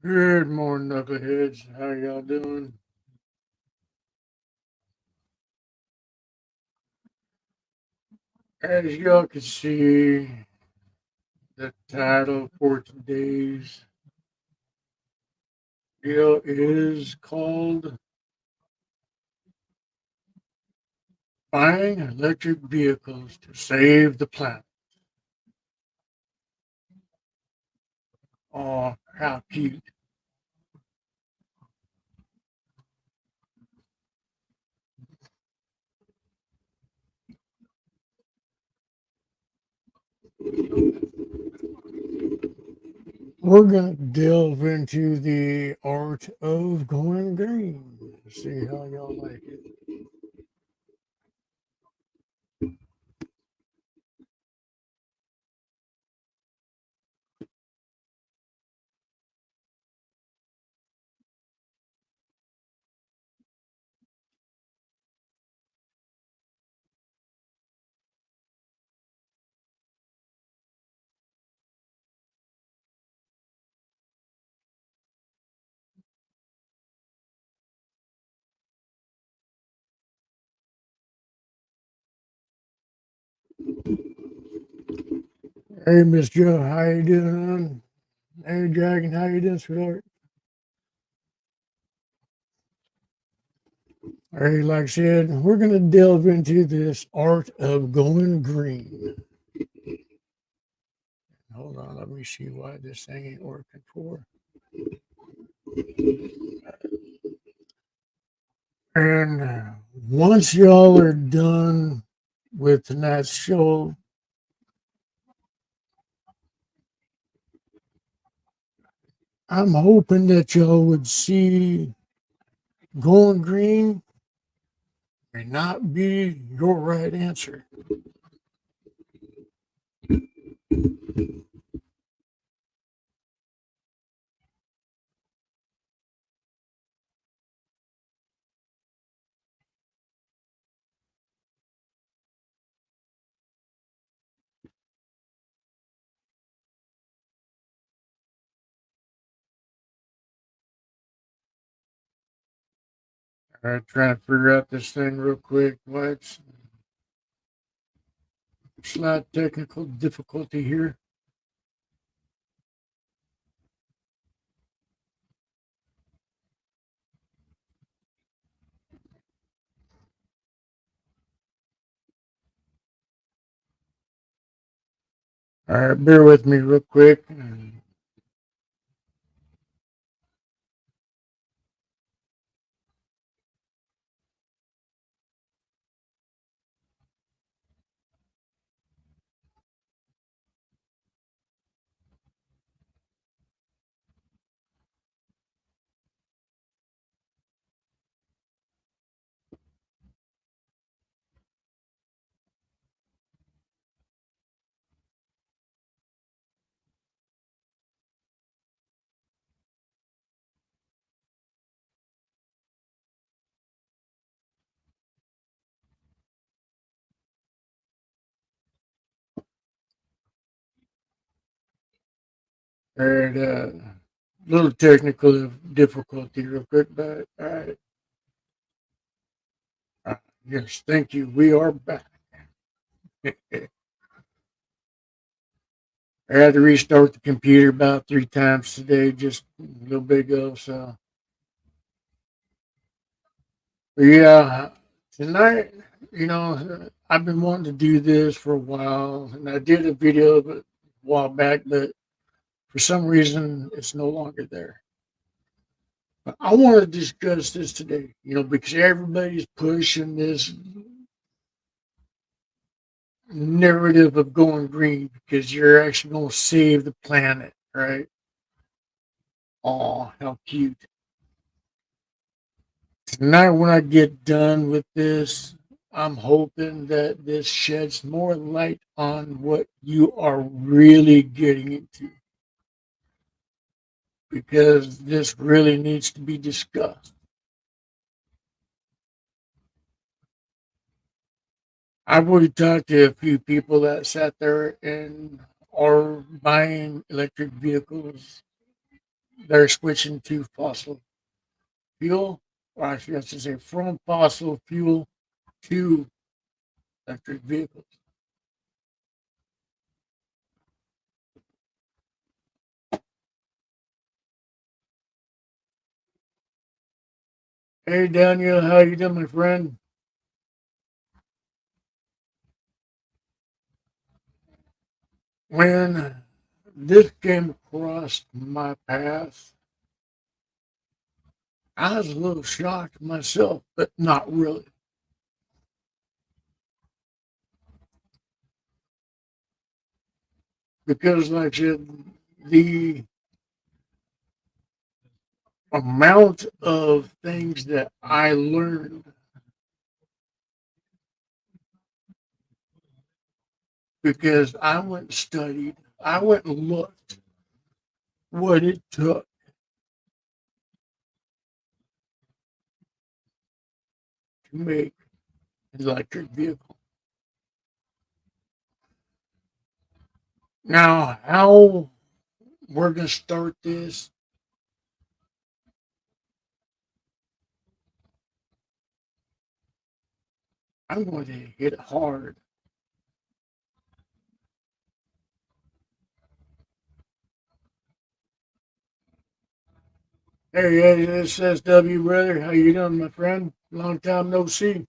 Good morning, knuckleheads. How y'all doing? As y'all can see, the title for today's deal is called Buying Electric Vehicles to Save the Planet. Oh, how cute. We're going to delve into the art of going green. See how y'all like it. Hey, Miss Joe, how you doing? Hey, Dragon, how you doing, sweetheart? All right, like I said, we're going to delve into this art of going green. Hold on, let me see why this thing ain't working for. And once y'all are done with tonight's show, I'm hoping that y'all would see going green may not be your right answer. All right, trying to figure out this thing real quick. What's slight technical difficulty here? All right, bear with me real quick. All right, little technical difficulty real quick, but all right. Yes, thank you. We are back. I had to restart the computer about 3 times today, just a little bit ago. So, but yeah, tonight, I've been wanting to do this for a while, and I did a video of it a while back, but for some reason, it's no longer there. But I want to discuss this today, because everybody's pushing this narrative of going green because you're actually going to save the planet, right? Oh, how cute. Tonight, when I get done with this, I'm hoping that this sheds more light on what you are really getting into because this really needs to be discussed. I've already talked to a few people that sat there and are buying electric vehicles they're switching to fossil fuel, or I should say from fossil fuel to electric vehicles. Hey Daniel, how you doing, my friend? When this came across my path, I was a little shocked myself, but not really. Because, like I said, the amount of things that I learned because I went and studied, I went and looked what it took to make an electric vehicle. Now, how we're going to start this, I'm going to hit it hard. Hey, this says W, brother. How you doing, my friend? Long time no see.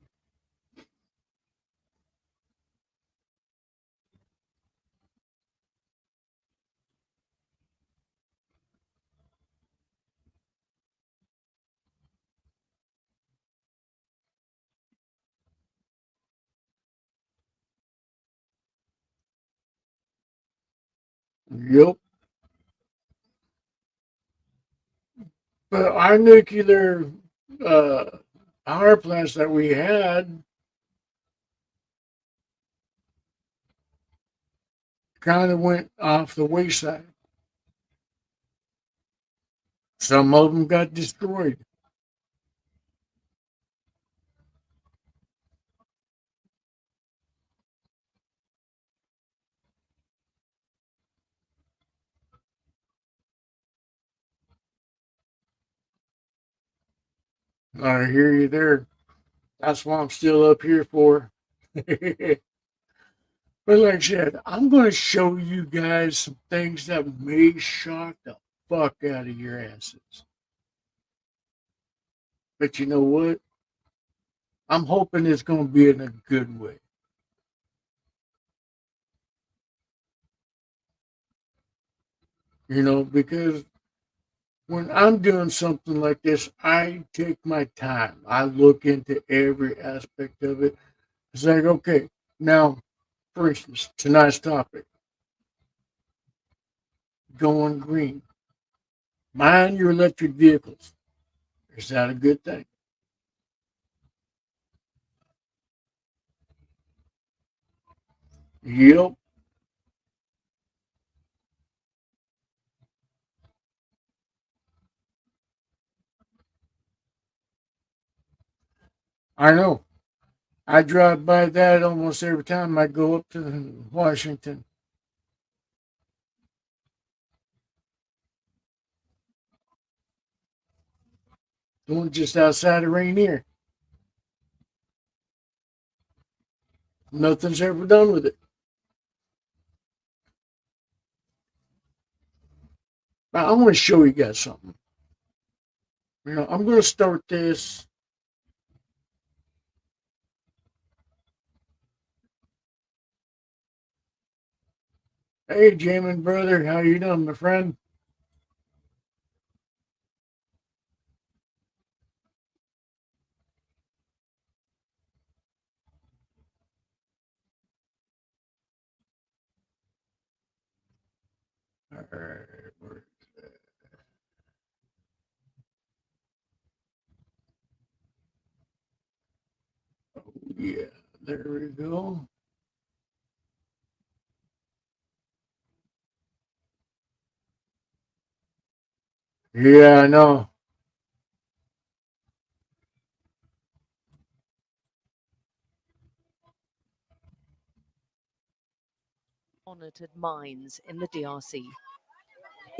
Yep. But our nuclear uh, power plants that we had kind of went off the wayside. Some of them got destroyed. I hear you there. That's what I'm still up here for. But like I said, I'm going to show you guys some things that may shock the fuck out of your asses. But you know what? I'm hoping it's going to be in a good way. Because when I'm doing something like this, I take my time. I look into every aspect of it. It's like, okay, now, for instance, tonight's topic, going green. Mind your electric vehicles. Is that a good thing? Yep, I know. I drive by that almost every time I go up to Washington. The one just outside of Rainier. Nothing's ever done with it. But I want to show you guys something. I'm going to start this. Hey, Jamin brother, how you doing, my friend? All right, yeah, there we go. Yeah, I know. monitored mines in the DRC.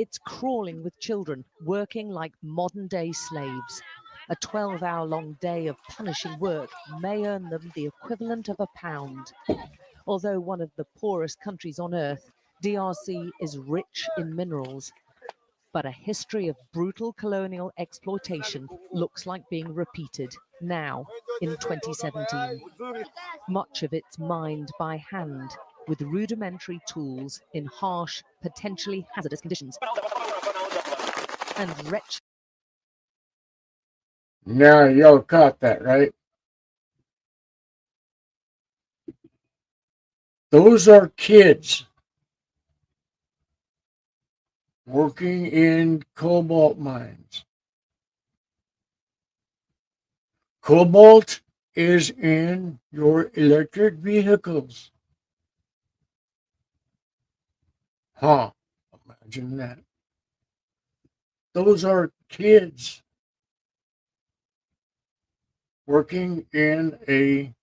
It's crawling with children, working like modern-day slaves. A 12-hour-long day of punishing work may earn them the equivalent of £1. Although one of the poorest countries on earth, DRC is rich in minerals. But a history of brutal colonial exploitation looks like being repeated now in 2017. Much of it's mined by hand with rudimentary tools in harsh, potentially hazardous conditions. And wretched. Now, y'all caught that, right? Those are kids working in cobalt mines. Cobalt is in your electric vehicles. Huh. Imagine that. Those are kids working in a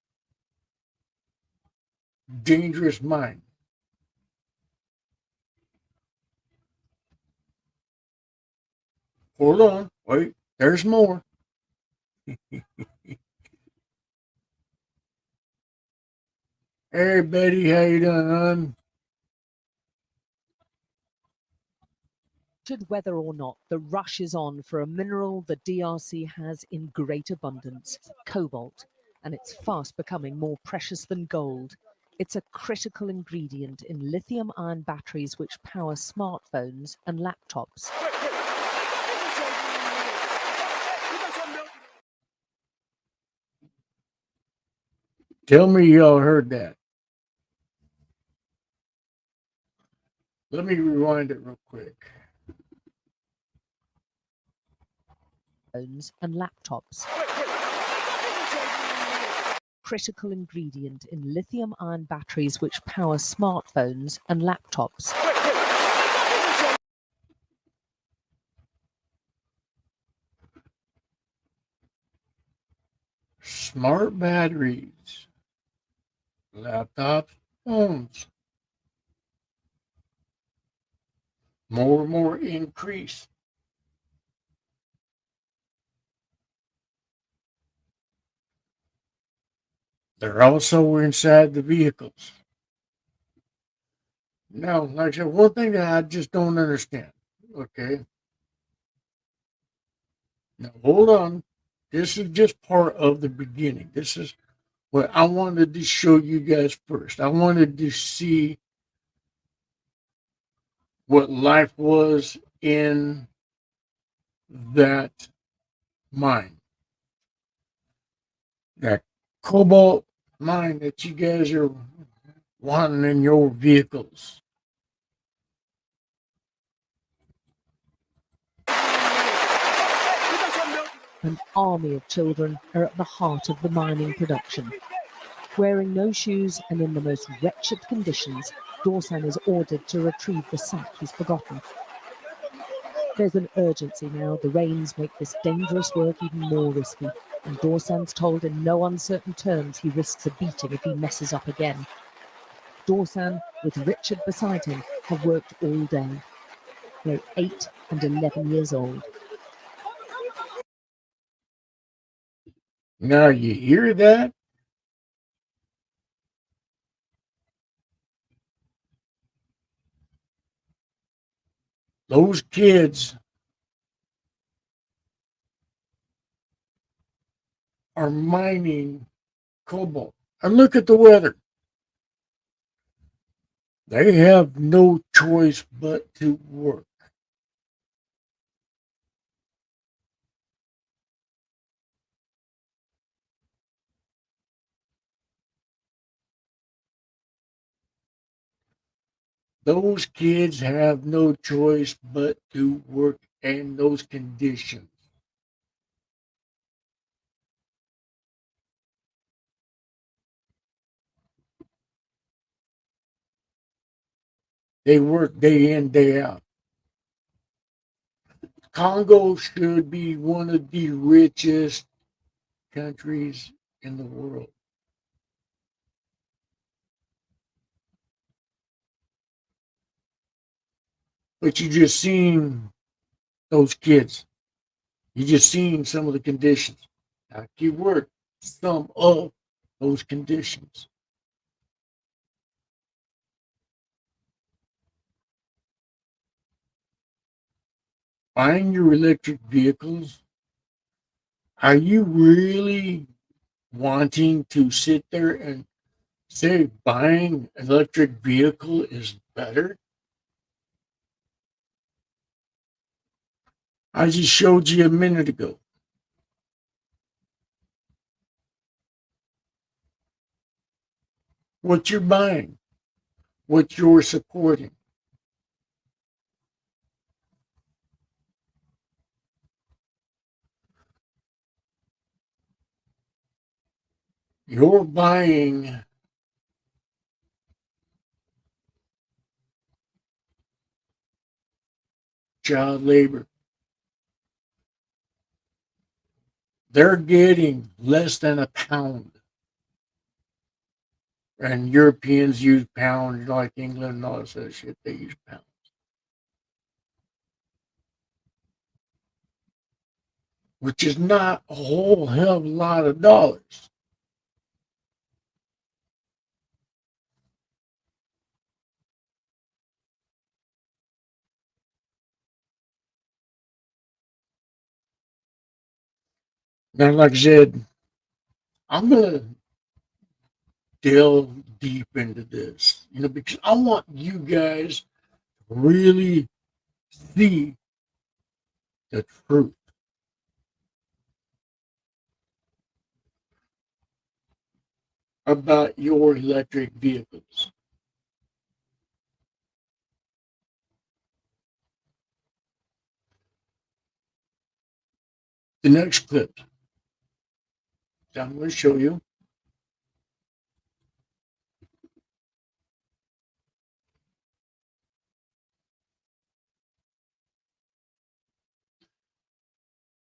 dangerous mine. Hold on. Wait. There's more. Hey, Betty. How you doing, hon? Whether or not, the rush is on for a mineral the DRC has in great abundance, cobalt, and it's fast becoming more precious than gold. It's a critical ingredient in lithium-ion batteries which power smartphones and laptops. Tell me y'all heard that. Let me rewind it real quick. Phones and laptops. Critical ingredient in lithium-ion batteries which power smartphones and laptops. Smart batteries, laptops, phones. More and more increase. They're also inside the vehicles. Now, like I said, one thing that I just don't understand. Okay. Now, hold on. This is just part of the beginning. This is what I wanted to show you guys first. I wanted to see what life was in that mine, that cobalt mine that you guys are wanting in your vehicles. An army of children are at the heart of the mining production. Wearing no shoes and in the most wretched conditions, Dorsan is ordered to retrieve the sack he's forgotten. There's an urgency now. The rains make this dangerous work even more risky, and Dorsan's told in no uncertain terms he risks a beating if he messes up again. Dorsan, with Richard beside him, have worked all day. They're 8 and 11 years old. Now, you hear that? Those kids are mining cobalt. And look at the weather. They have no choice but to work. Those kids have no choice but to work in those conditions. They work day in, day out. Congo should be one of the richest countries in the world. But you just seen those kids. You just seen some of the conditions. Now, keyword, some of those conditions. Buying your electric vehicles, are you really wanting to sit there and say buying an electric vehicle is better? I just showed you a minute ago. What you're buying, what you're supporting. You're buying child labor. They're getting less than a pound. And Europeans use pounds like England and all that shit. They use pounds, which is not a whole hell of a lot of dollars. Now, like I said, I'm going to delve deep into this, because I want you guys to really see the truth about your electric vehicles. The next clip that I'm going to show you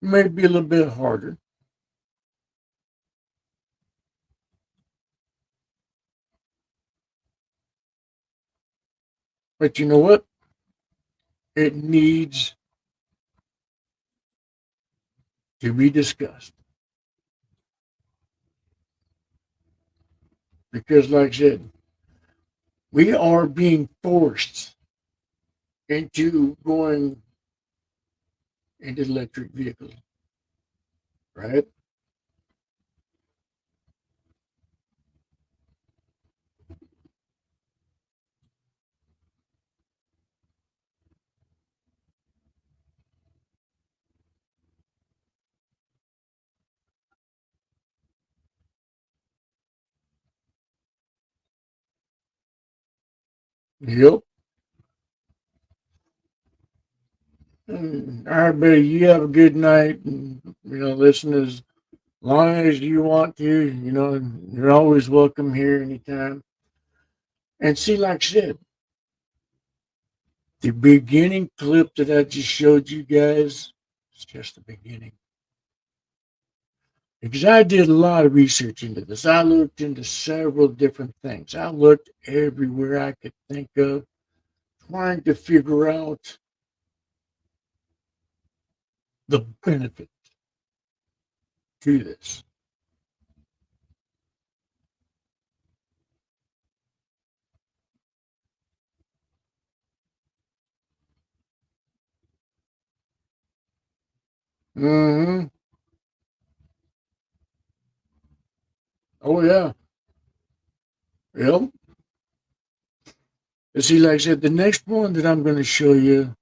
may be a little bit harder, but you know what? It needs to be discussed because, like I said, we are being forced into going into electric vehicles, right? Yep. All right, buddy. You have a good night, and listen as long as you want to. You're always welcome here anytime. And see, like I said, the beginning clip that I just showed you guys is just the beginning. Because I did a lot of research into this. I looked into several different things. I looked everywhere I could think of, trying to figure out the benefit to this. Mm-hmm. Oh yeah. Yep. And see, like I said, the next one that I'm going to show you,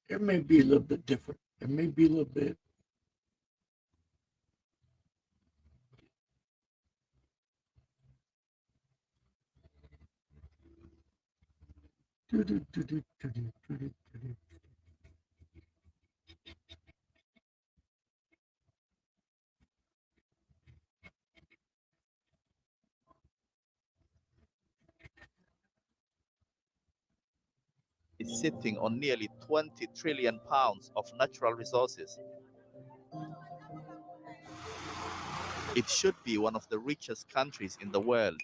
it may be a little bit different. It may be a little bit. Is sitting on nearly 20 trillion pounds of natural resources. It should be one of the richest countries in the world.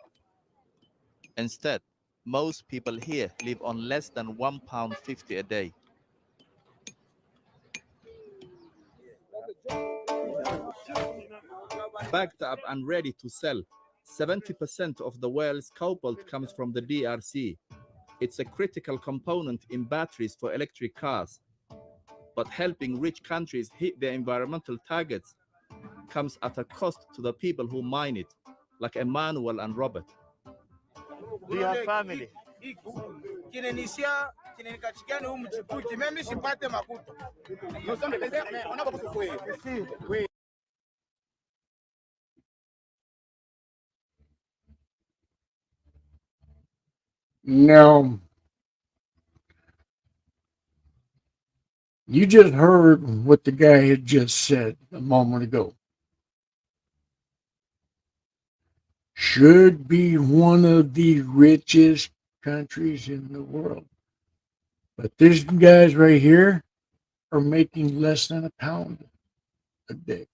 Instead, Most people here live on less than £1.50 a day. Backed up and ready to sell. 70% of the world's cobalt comes from the DRC. It's a critical component in batteries for electric cars. But helping rich countries hit their environmental targets comes at a cost to the people who mine it, like Emmanuel and Robert. Do you have family? Now, you just heard what the guy had just said a moment ago. Should be one of the richest countries in the world. But these guys right here are making less than £1 a day.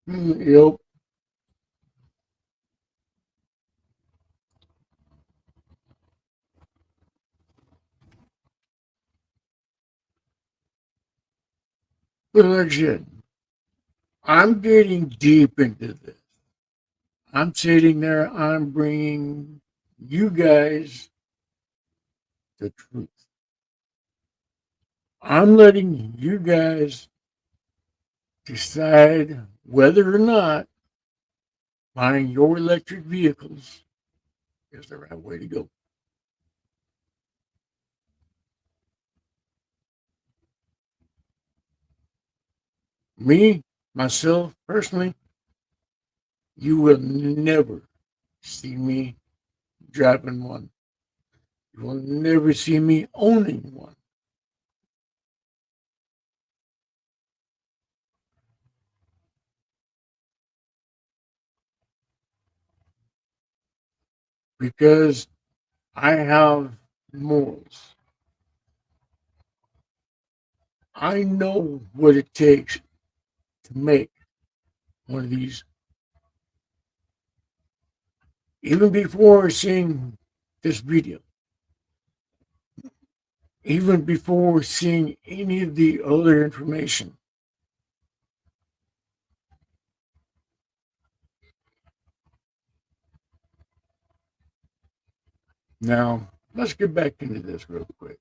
Yep. But like I said, I'm getting deep into this. I'm sitting there, I'm bringing you guys the truth. I'm letting you guys decide whether or not buying your electric vehicles is the right way to go. Me, myself, personally, you will never see me driving one. You will never see me owning one. Because I have morals. I know what it takes to make one of these. Even before seeing this video, even before seeing any of the other information, now let's get back into this real quick.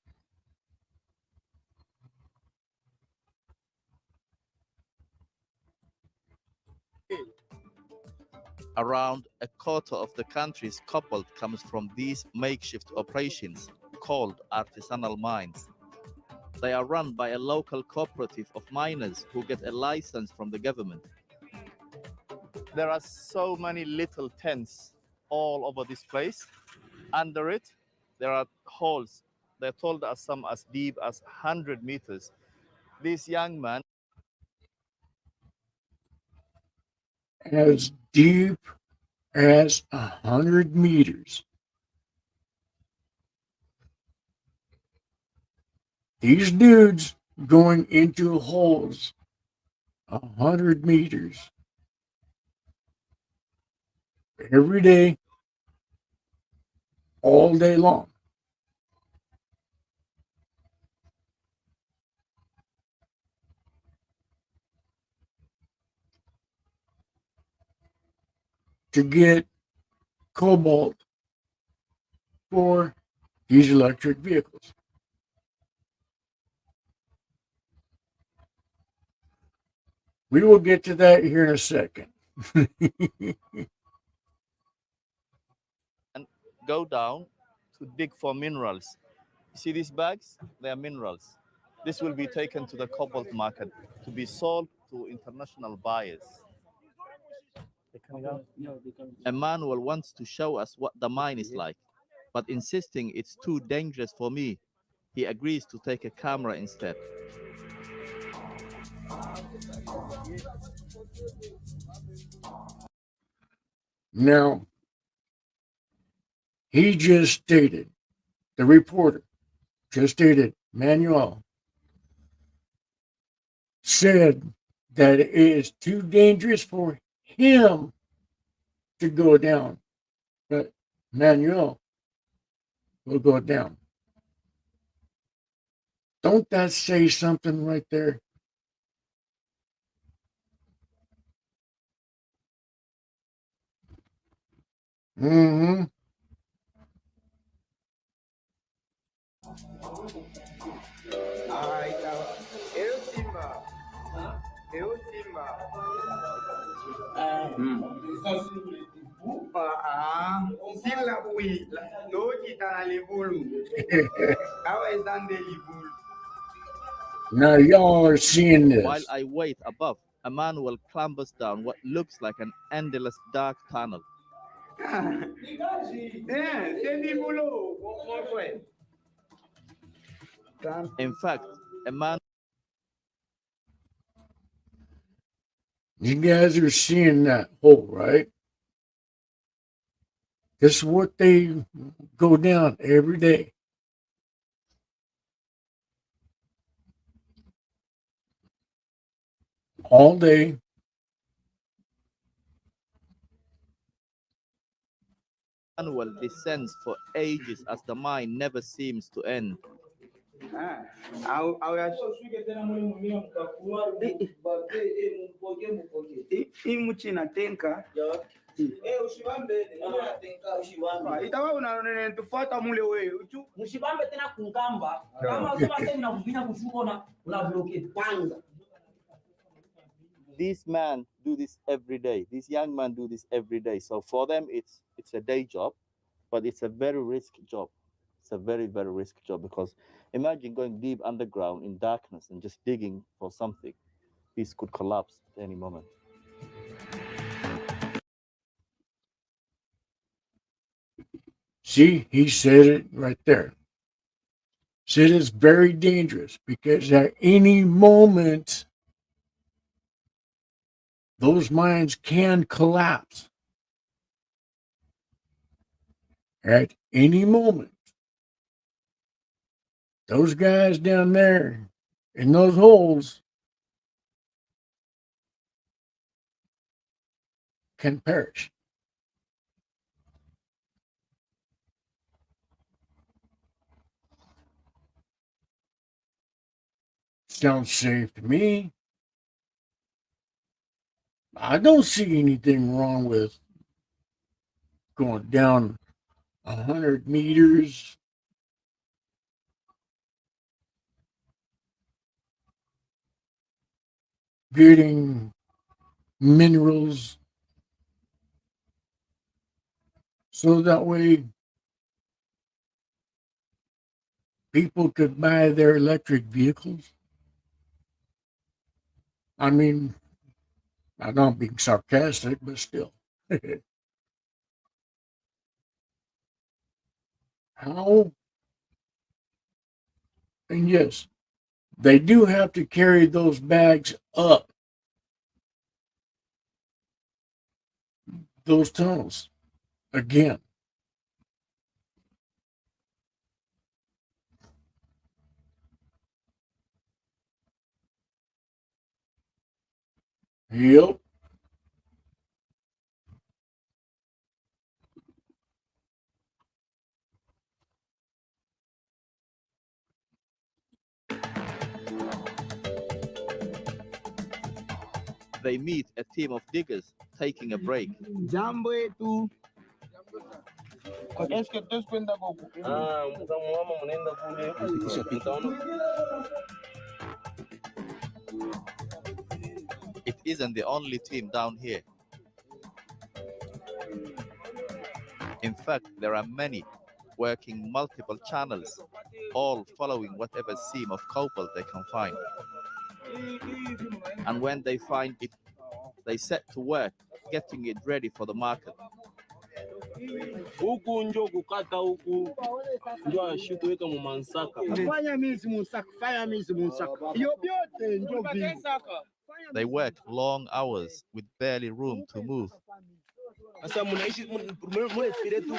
Around a quarter of the country's cobalt comes from these makeshift operations called artisanal mines. They are run by a local cooperative of miners who get a license from the government. There are so many little tents all over this place. Under it, there are holes. They're told as some as deep as 100 meters. This young man, As deep as 100 meters. These dudes going into holes 100 meters every day, all day long. To get cobalt for these electric vehicles. We will get to that here in a second. go down to dig for minerals. You see these bags? They are minerals. This will be taken to the cobalt market to be sold to international buyers. Emmanuel wants to show us what the mine is like, but insisting it's too dangerous for me, he agrees to take a camera instead. Now, He just stated, the reporter just stated, Manuel said that it is too dangerous for him to go down, but Manuel will go down. Don't that say something right there? Mm-hmm. Ah, então. Simba. Simba. Sila bui. Do kita na libulu. Awa zande libulu. Now y'all are seeing While this. I wait above, Emmanuel clambers down what looks like an endless dark tunnel. C'est libulu. Mon frère. In fact, Emmanuel You guys are seeing that hole, right? This is what they go down every day. All day. descends for ages as the mine never seems to end. Imuchina tenka. Itawa unatufuata mule wewe. Mshibambe tena kunkamba. Kama usema sasa ninakuvina kushuka una bloke kwanza. These men do this every day. These young men do this every day. So for them, it's a day job, but it's a very risky job. It's a very, very risky job because imagine going deep underground in darkness and just digging for something. This could collapse at any moment. See, he said it right there. Said it's very dangerous because at any moment, those mines can collapse. At any moment. Those guys down there in those holes can perish. Sounds safe to me. I don't see anything wrong with going down 100 meters. Getting minerals so that way people could buy their electric vehicles. I mean, I'm not being sarcastic, but still. How? And yes, they do have to carry those bags up those tunnels again. Yep. They meet a team of diggers taking a break. Jambo yetu. It isn't the only team down here. In fact, there are many working multiple channels, all following whatever seam of cobalt they can find. And when they find it, they set to work getting it ready for the market. Huku njo kukata huku njo ashuku weka mu mansaka. Fanya mizi musaka, fanya mizi musaka. Iyo byote njo vingi. They work long hours with barely room to move. Sasa mnaishi mnespire tu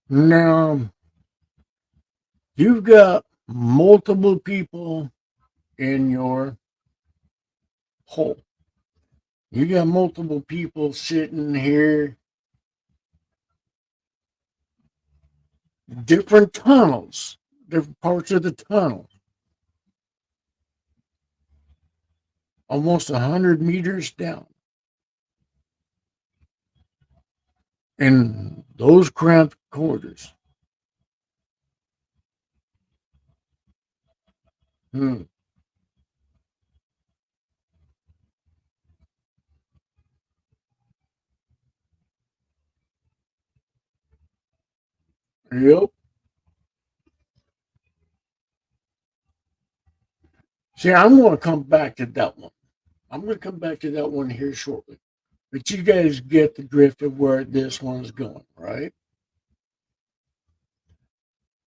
Now, you've got multiple people in your hole. You got multiple people sitting here, different tunnels, different parts of the tunnel, almost 100 meters down. In those cramped quarters. Hmm. Yep. See, I'm going to come back to that one. I'm going to come back to that one here shortly. But you guys get the drift of where this one's going, right?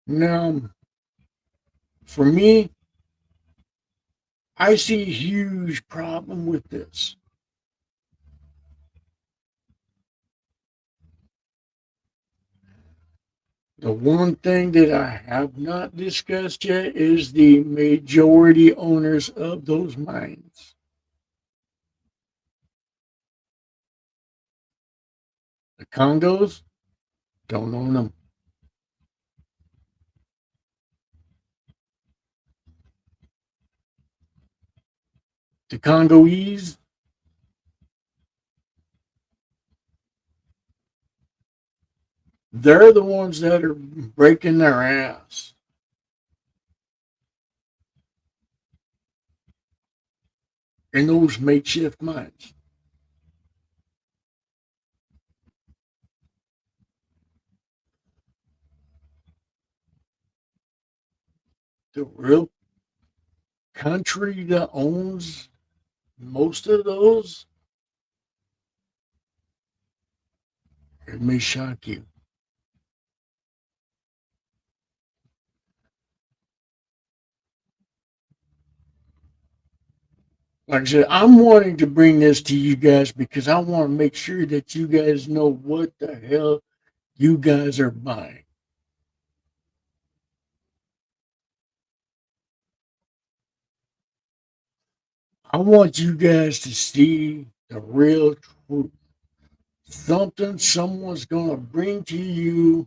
Now, for me, I see a huge problem with this. The one thing that I have not discussed yet is the majority owners of those mines. The Congos don't own them. The Congolese, they're the ones that are breaking their ass. In those makeshift mines. The real country that owns most of those, it may shock you. Like I said, I'm wanting to bring this to you guys because I want to make sure that you guys know what the hell you guys are buying. I want you guys to see the real truth. Something someone's going to bring to you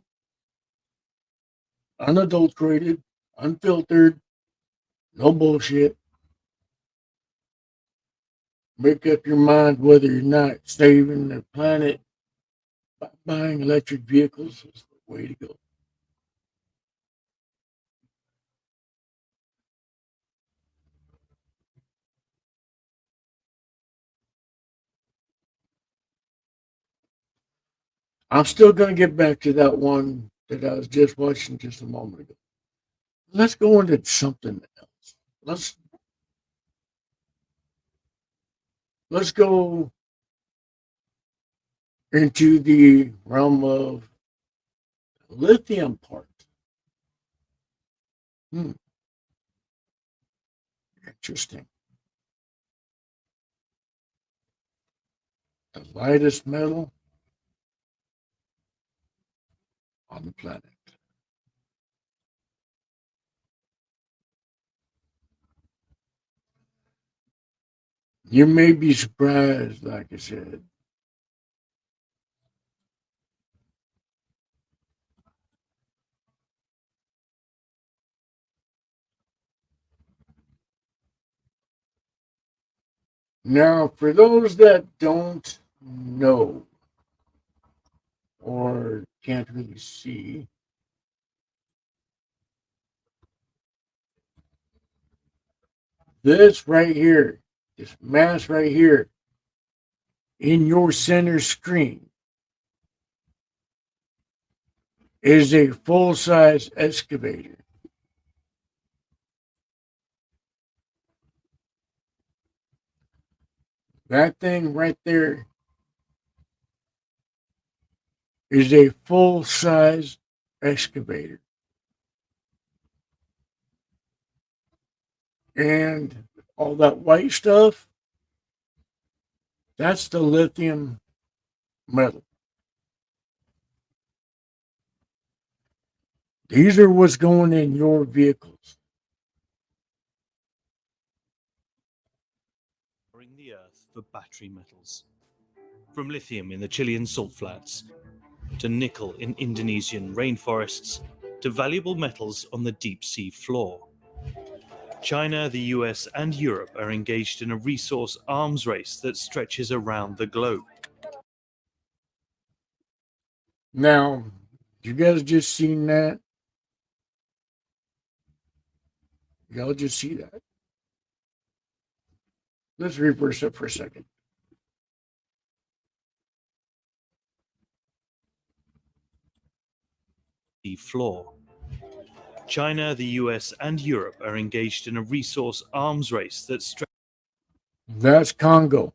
unadulterated, unfiltered, no bullshit. Make up your mind whether you're not saving the planet by buying electric vehicles is the way to go. I'm still going to get back to that one that I was just watching just a moment ago. Let's go into something else. Let's go into the realm of lithium part. Hmm, interesting. The lightest metal on the planet. You may be surprised, like I said. Now, for those that don't know or can't really see, this right here, this mass right here in your center screen is a full size excavator. That thing right there is a full size excavator. And all that white stuff, that's the lithium metal. These are what's going in your vehicles. The earth for battery metals. From lithium in the Chilean salt flats, to nickel in Indonesian rainforests, to valuable metals on the deep sea floor. China, the US, and Europe are engaged in a resource arms race that stretches around the globe. Now, you guys just seen that? Y'all just see that? Let's reverse it for a second. The floor. China, the US, and Europe are engaged in a resource arms race that stretches. That's Congo.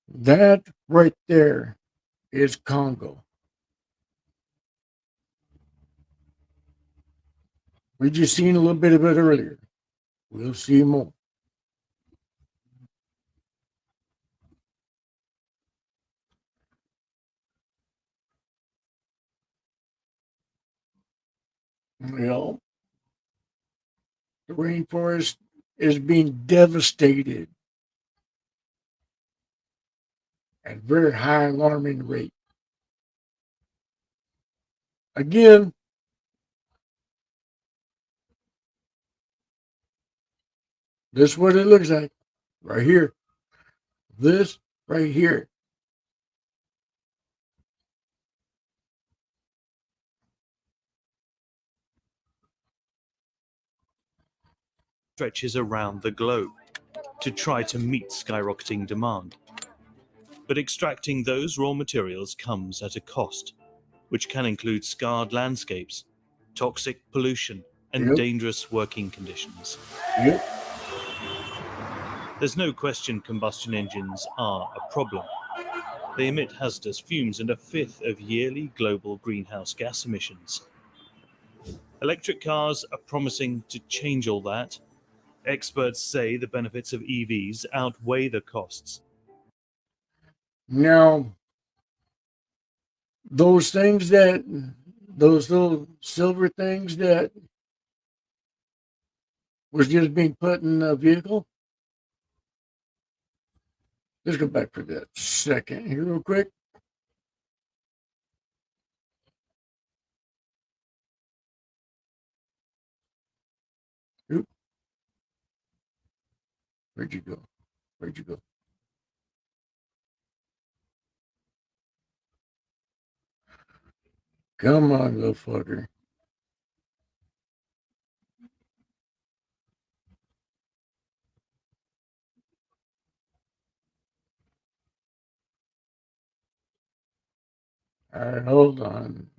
That right there is Congo. We just seen a little bit of it earlier. We'll see more. Well, the rainforest is being devastated at a very high alarming rate. Again, this is what it looks like right here. This right here. Stretches around the globe to try to meet skyrocketing demand. But extracting those raw materials comes at a cost, which can include scarred landscapes, toxic pollution, and Yep. dangerous working conditions. Yep. There's no question combustion engines are a problem. They emit hazardous fumes and a fifth of yearly global greenhouse gas emissions. Electric cars are promising to change all that. Experts say the benefits of EVs outweigh the costs. Now, those little silver things that was just being put in the vehicle. Let's go back for that second here real quick. Oop. Where'd you go? Where'd you go? Come on, little fucker. All right, hold on.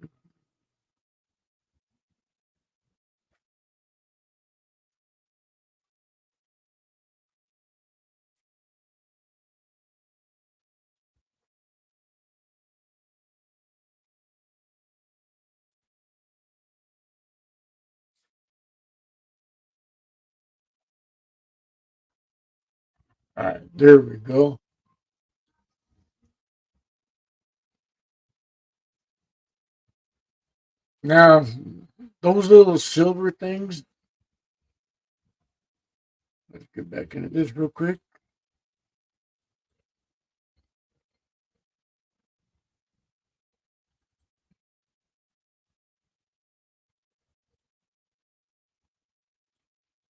All right, there we go. Now, those little silver things. Let's get back into this real quick.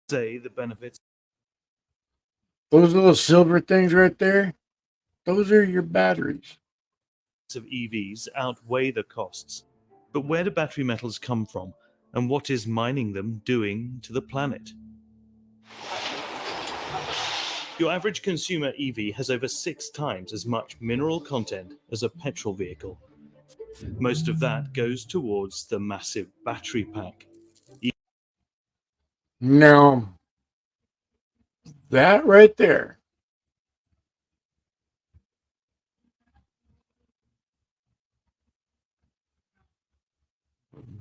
Say the benefits Those little silver things right there, those are your batteries. of EVs outweigh the costs. But where do battery metals come from, and what is mining them doing to the planet? Your average consumer EV has over 6 times as much mineral content as a petrol vehicle. Most of that goes towards the massive battery pack. Now, that right there,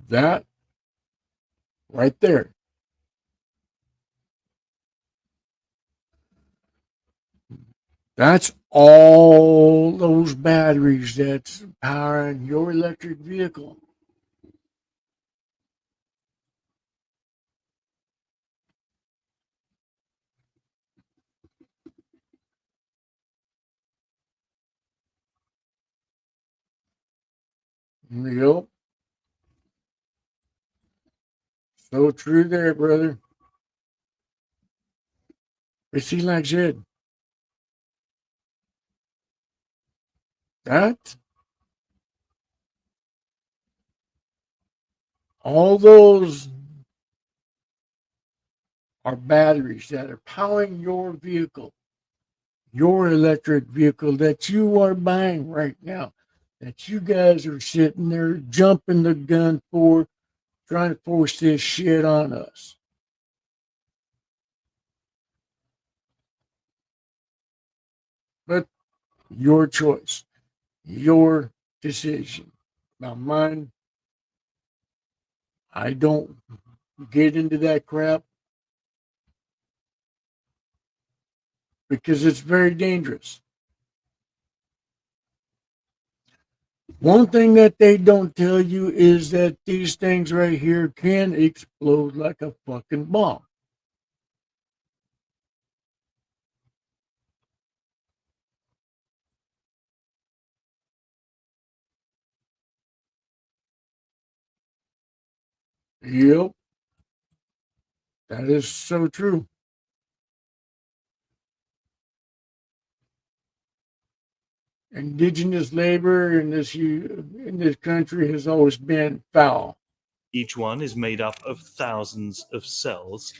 that right there, that's all those batteries that's powering your electric vehicle. Yep. So true there, brother. But see, like I said, that all those are batteries that are powering your vehicle, your electric vehicle that you are buying right now, that you guys are sitting there jumping the gun for, trying to force this shit on us. But your choice, your decision. Now, mine, I don't get into that crap because it's very dangerous. One thing that they don't tell you is that these things right here can explode like a fucking bomb. Yep, that is so true. Indigenous labor in this country has always been foul. Each one is made up of thousands of cells.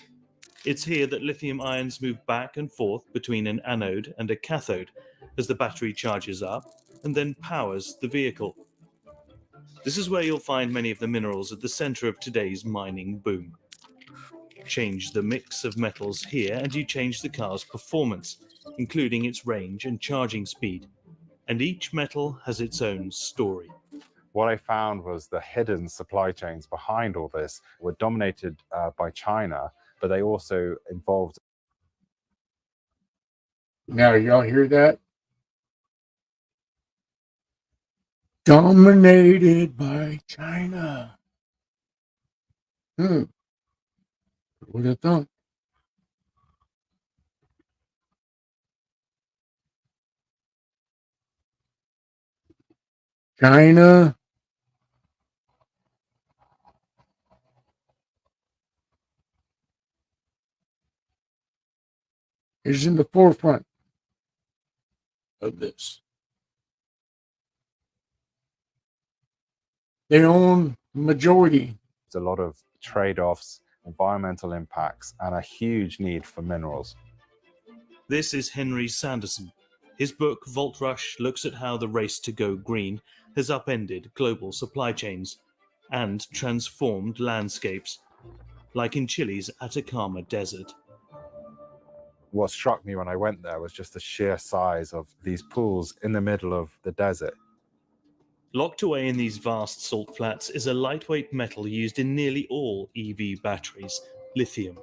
It's here that lithium ions move back and forth between an anode and a cathode as the battery charges up and then powers the vehicle. This is where you'll find many of the minerals at the center of today's mining boom. Change the mix of metals here and you change the car's performance, including its range and charging speed. And each metal has its own story. What I found was the hidden supply chains behind all this were dominated by China, but they also involved. Now, y'all hear that? Dominated by China. Who would have thought? China is in the forefront of this. They own majority. A lot of trade-offs, environmental impacts, and a huge need for minerals. This is Henry Sanderson. His book, Vault Rush, looks at how the race to go green has upended global supply chains and transformed landscapes, like in Chile's Atacama Desert. What struck me when I went there was just the sheer size of these pools in the middle of the desert. Locked away in these vast salt flats is a lightweight metal used in nearly all EV batteries, lithium.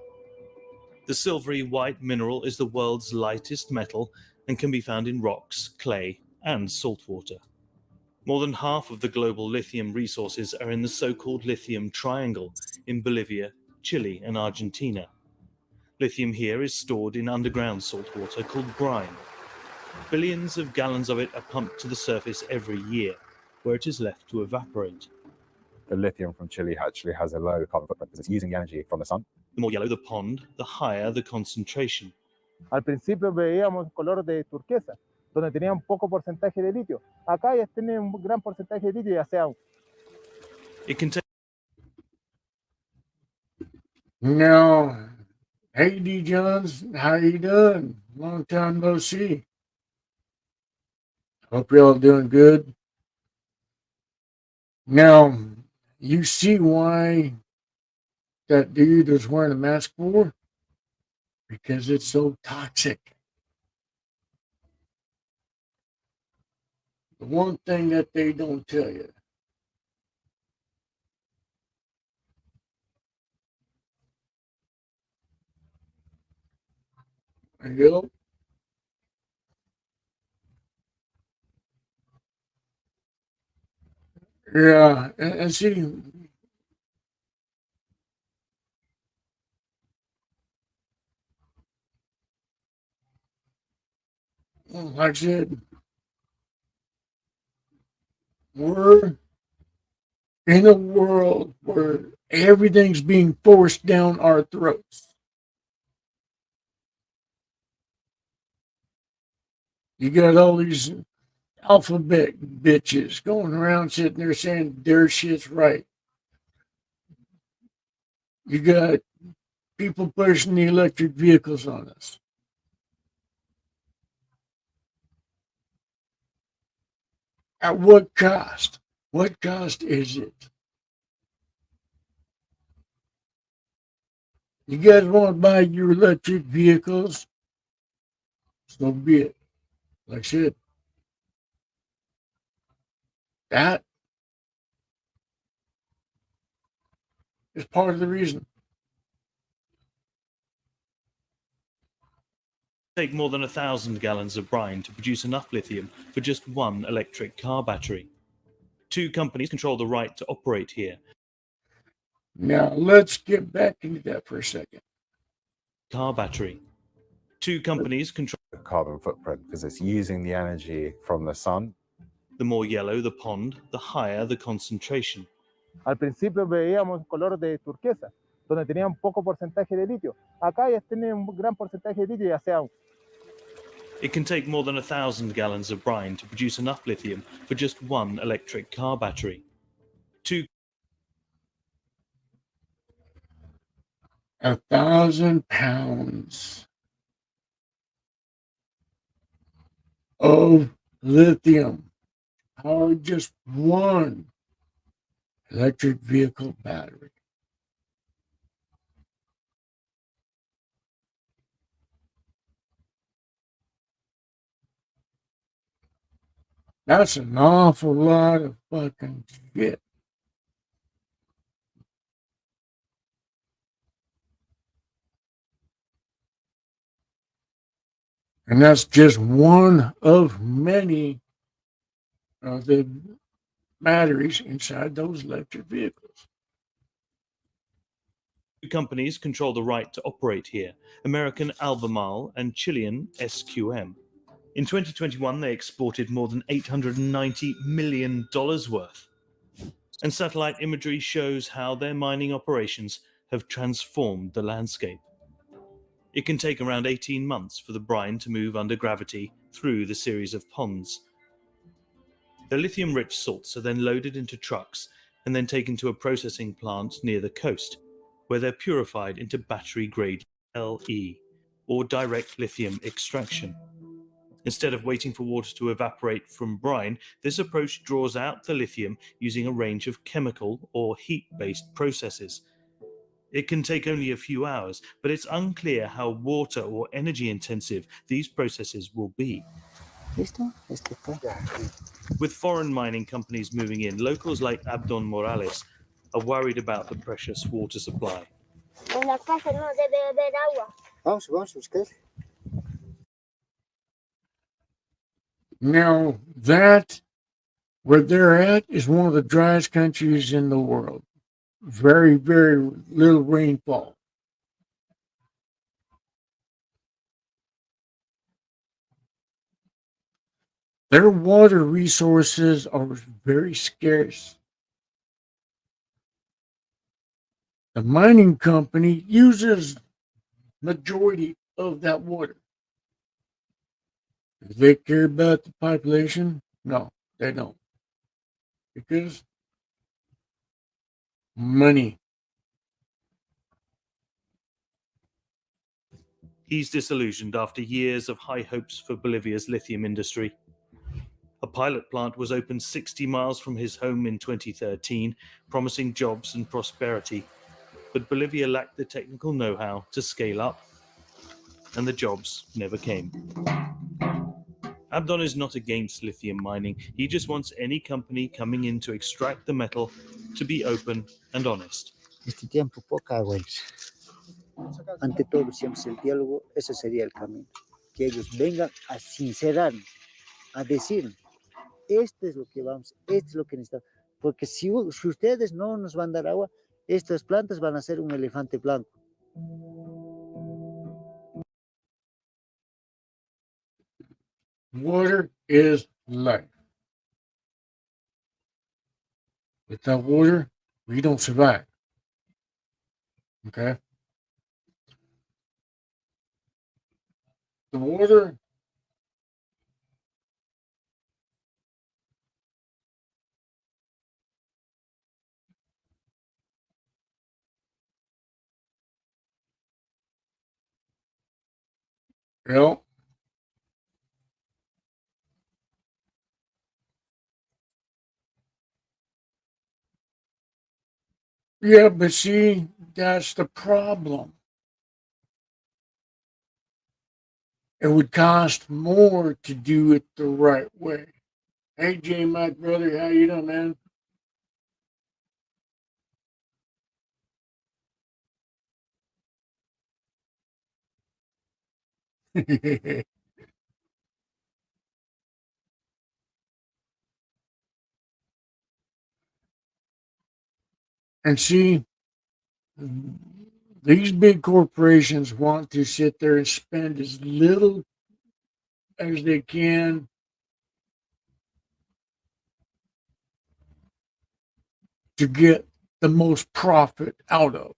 The silvery white mineral is the world's lightest metal and can be found in rocks, clay, and saltwater. More than half of the global lithium resources are in the so-called lithium triangle in Bolivia, Chile, and Argentina. Lithium here is stored in underground saltwater called brine. Billions of gallons of it are pumped to the surface every year, where it is left to evaporate. The lithium from Chile actually has a low carbon footprint because it's using the energy from the sun. The more yellow the pond, the higher the concentration. Al principio veíamos color de turquesa, donde tenía un poco porcentaje de litio. Acá ya tiene un gran porcentaje de litio, ya sea. It contains. Now, hey D Johns, how you doing? Long time no see. Hope you're all doing good. Now, you see why that dude is wearing a mask for? Because it's so toxic. The one thing that they don't tell you. There you go. Yeah, and see, like I said, we're in a world where everything's being forced down our throats. You got all these alphabet bitches going around sitting there saying their shit's right. You got people pushing the electric vehicles on us. At what cost? What cost is it? You guys want to buy your electric vehicles? So be it. Like I said, that is part of the reason. Take more than 1,000 gallons of brine to produce enough lithium for just one electric car battery. 2 companies control the right to operate here. Now let's get back into that for a second. Car battery. 2 companies control Carbon footprint because it's using the energy from the sun. the more yellow the pond, the higher the concentration. Al principio veíamos color de turquesa, donde tenían poco porcentaje de litio. Acá ya tienen un gran porcentaje de litio, ya sea It can take more than 1,000 gallons of brine to produce enough lithium for just one electric car battery. 2 1,000 pounds of lithium power just one electric vehicle battery. That's an awful lot of fucking shit. And that's just one of many of the batteries inside those electric vehicles. 2 companies control the right to operate here, American Albemarle and Chilean SQM. In 2021, they exported more than $890 million worth. And satellite imagery shows how their mining operations have transformed the landscape. It can take around 18 months for the brine to move under gravity through the series of ponds. The lithium-rich salts are then loaded into trucks and then taken to a processing plant near the coast, where they're purified into battery-grade LE, or direct lithium extraction. Instead of waiting for water to evaporate from brine, this approach draws out the lithium using a range of chemical or heat-based processes. It can take only a few hours, but it's unclear how water or energy intensive these processes will be. With foreign mining companies moving in, locals like Abdon Morales are worried about the precious water supply. En la casa no debe haber agua. Vamos a buscar. Now, that, where they're at, is one of the driest countries in the world. Very, very little rainfall. Their water resources are very scarce. The mining company uses majority of that water. Do they care about the population? No, they don't. Because money. He's disillusioned after years of high hopes for Bolivia's lithium industry. A pilot plant was opened 60 miles from his home in 2013, promising jobs and prosperity. But Bolivia lacked the technical know-how to scale up, and the jobs never came. Abdon is not against lithium mining. He just wants any company coming in to extract the metal to be open and honest. Este tiempo poca agua. Ante todo, siempre el diálogo, ese sería el camino. Que ellos vengan a sincerar, a decir, esto es lo que vamos, esto es lo que necesitamos. porque si ustedes no nos van a dar agua, estas plantas van a ser un elefante blanco. Water is life. Without water, we don't survive. Okay? The water well, yeah, but see, that's the problem. It would cost more to do it the right way. Hey, J Mac, brother, how you doing, man? And see, these big corporations want to sit there and spend as little as they can to get the most profit out of.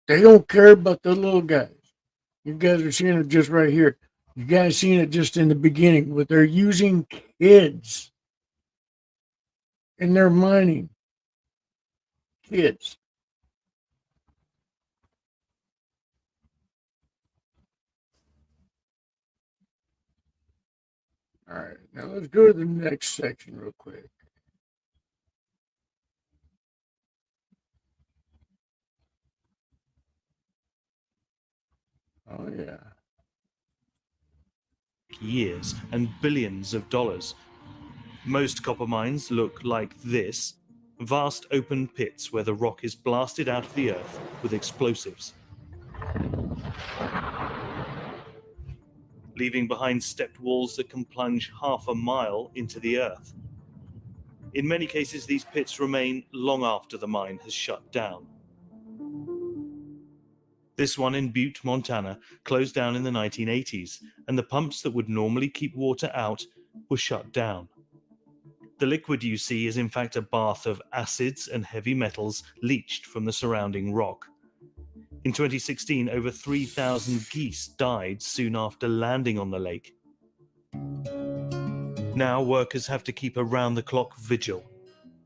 They don't care about the little guys. You guys are seeing it just right here. You guys seen it just in the beginning, where they're using kids in their mining. Kids. All right, now let's go to the next section real quick. Oh, yeah. Years and billions of dollars. Most copper mines look like this, vast open pits where the rock is blasted out of the earth with explosives, leaving behind stepped walls that can plunge half a mile into the earth. In many cases, these pits remain long after the mine has shut down. This one in Butte, Montana, closed down in the 1980s, and the pumps that would normally keep water out were shut down. The liquid you see is in fact a bath of acids and heavy metals leached from the surrounding rock. In 2016, over 3,000 geese died soon after landing on the lake. Now workers have to keep a round-the-clock vigil,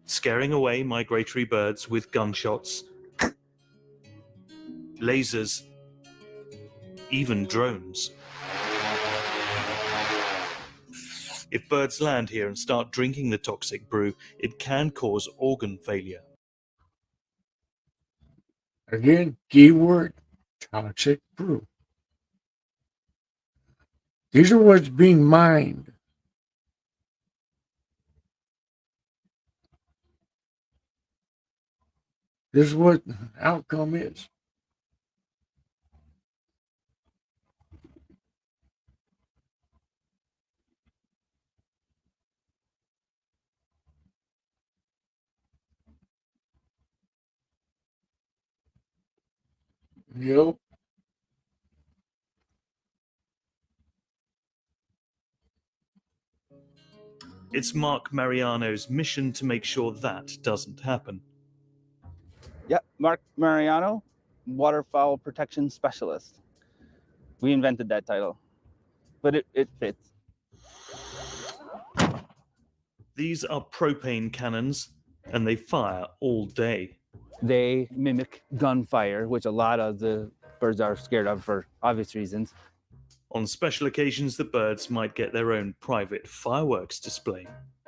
scaring away migratory birds with gunshots, lasers, even drones. If birds land here and start drinking the toxic brew, it can cause organ failure. Again, keyword, toxic brew. These are what's being mined. This is what the outcome is. Yep. It's Mark Mariano's mission to make sure that doesn't happen. Yeah, Mark Mariano, Waterfowl Protection Specialist. We invented that title, but it fits. These are propane cannons, and they fire all day. They mimic gunfire, which a lot of the birds are scared of for obvious reasons. On special occasions, the birds might get their own private fireworks display.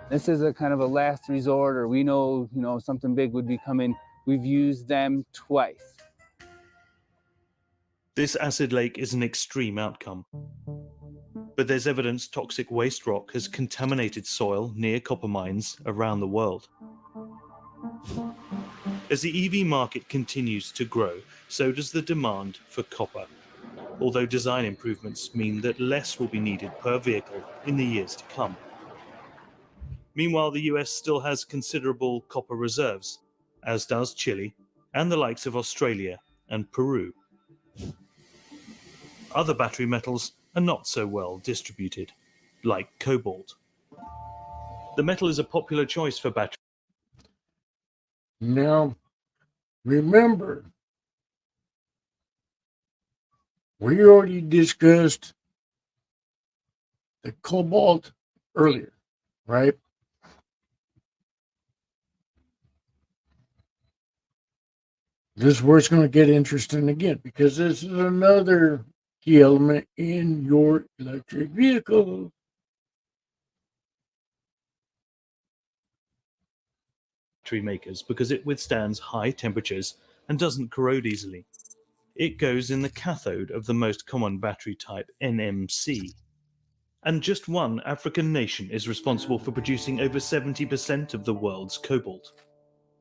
This is a kind of a last resort, or we know, something big would be coming. We've used them twice. This acid lake is an extreme outcome, but there's evidence toxic waste rock has contaminated soil near copper mines around the world. As the EV market continues to grow, so does the demand for copper, although design improvements mean that less will be needed per vehicle in the years to come. Meanwhile, the US still has considerable copper reserves, as does Chile and the likes of Australia and Peru. Other battery metals are not so well distributed, like cobalt. The metal is a popular choice for battery. Now, remember, we already discussed the cobalt earlier, right? This is where it's going to get interesting again, because this is another key element in your electric vehicle. Battery makers because it withstands high temperatures and doesn't corrode easily. It goes in the cathode of the most common battery type, NMC. And just one African nation is responsible for producing over 70% of the world's cobalt.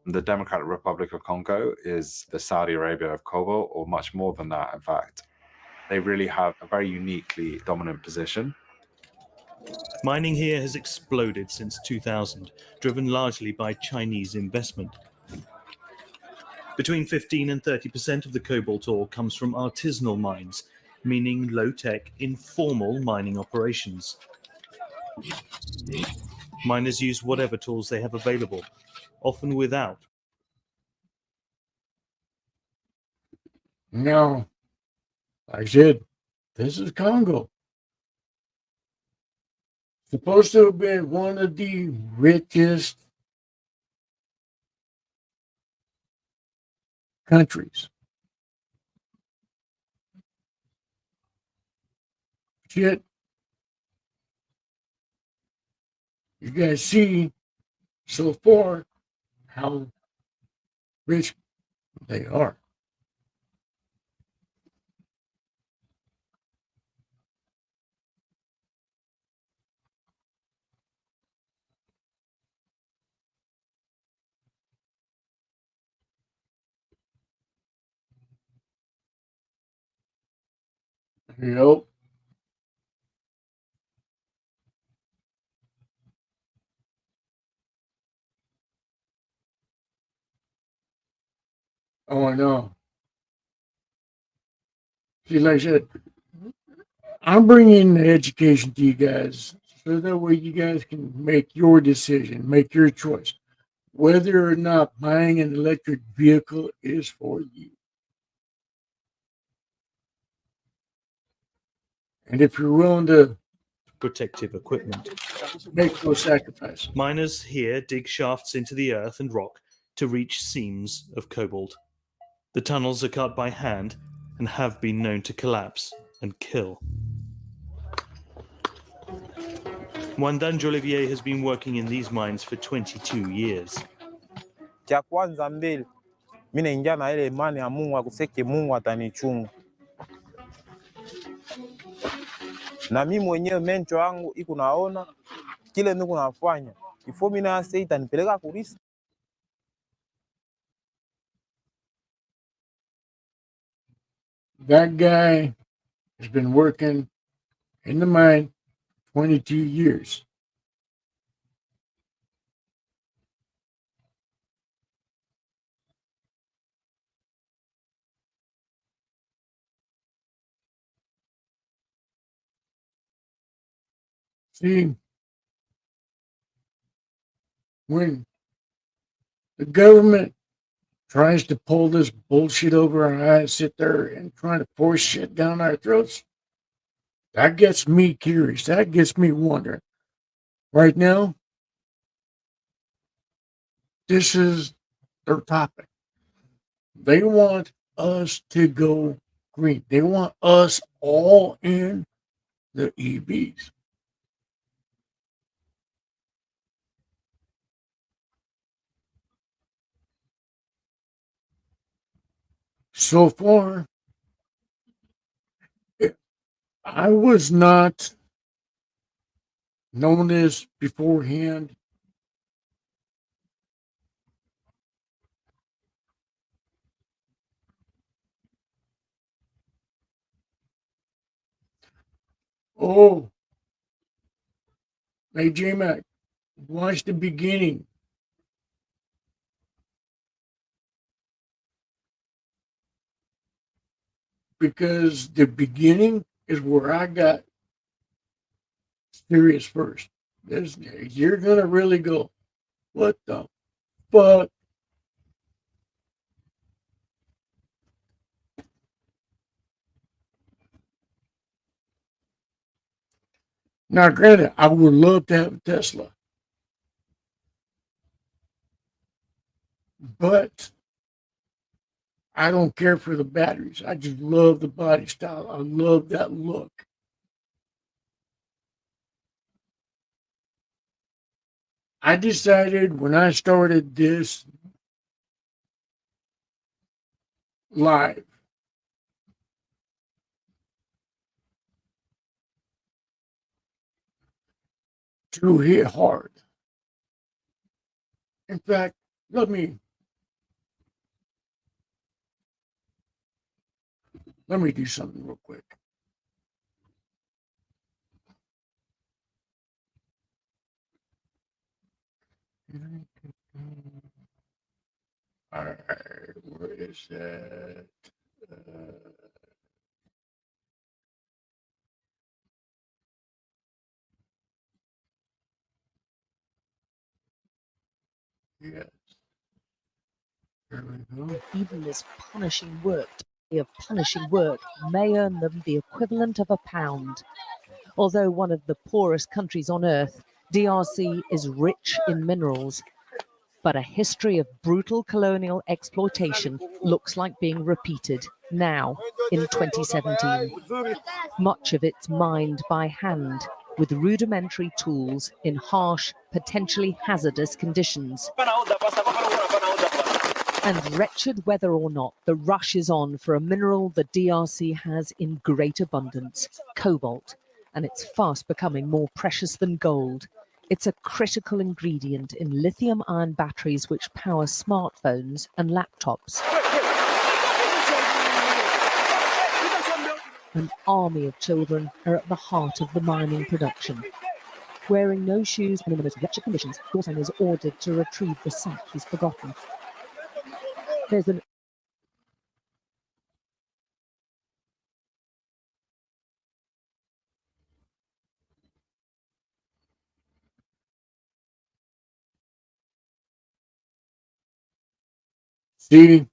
The Democratic Republic of Congo is the Saudi Arabia of cobalt, or much more than that, in fact. They really have a very uniquely dominant position. Mining here has exploded since 2000, driven largely by Chinese investment. Between 15 and 30% of the cobalt ore comes from artisanal mines, meaning low-tech, informal mining operations. Miners use whatever tools they have available, often without. Now, like I said, this is Congo. Supposed to have been one of the richest countries. Yet, you guys see so far how rich they are. Yep. Oh, I know. See, like I said, I'm bringing the education to you guys so that way you guys can make your decision, make your choice, whether or not buying an electric vehicle is for you. And if you're willing to Protective equipment. make those sacrifices. Miners here dig shafts into the earth and rock to reach seams of cobalt. The tunnels are cut by hand and have been known to collapse and kill. Mwandanjo Olivier has been working in these mines for 22 years. Cha kwanza mbele mimi naingia na ile imani ya Mungu akuseke Mungu atanichunga. Na mimi mwenyewe mencho yangu iko naona kile niko nafanya. Ifo mimi na sasa itanipeleka kulisi. That guy has been working in the mine 22 years. See, when the government tries to pull this bullshit over our eyes, sit there and trying to force shit down our throats, that gets me curious. That gets me wondering. Right now, this is their topic. They want us to go green. They want us all in the EVs. So far, I was not known this beforehand. Oh, hey, J Mac, Watch the beginning. Because the beginning is where I got serious first. You're gonna really go, what the fuck? Now, granted, I would love to have a Tesla, but I don't care for the batteries. I just love the body style. I love that look. I decided when I started this live to hit hard. In fact, let me do something real quick. All right, where is that? Yes. There we go. Even this punishing work may earn them the equivalent of £1. Although one of the poorest countries on earth, DRC is rich in minerals. But a history of brutal colonial exploitation looks like being repeated now in 2017. Much of it's mined by hand with rudimentary tools in harsh, potentially hazardous conditions. And wretched whether or not, the rush is on for a mineral the DRC has in great abundance, cobalt, and it's fast becoming more precious than gold. It's a critical ingredient in lithium-ion batteries which power smartphones and laptops. An army of children are at the heart of the mining production. Wearing no shoes and in the most wretched conditions, Dawson is ordered to retrieve the sack he's forgotten. There's an See,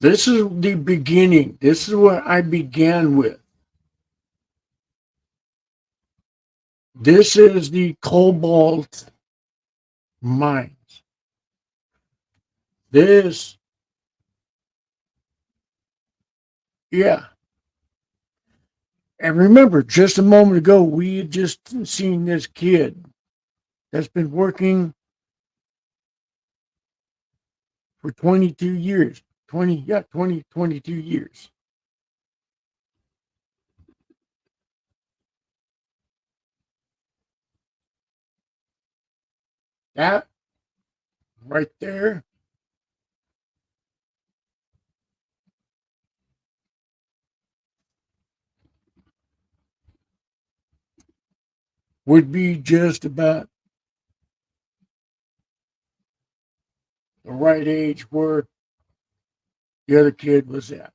this is the beginning. This is what I began with. This is the cobalt mines. This, yeah. And remember, just a moment ago, we had just seen this kid that's been working for 22 years. 22 years. That right there would be just about the right age where the other kid was at.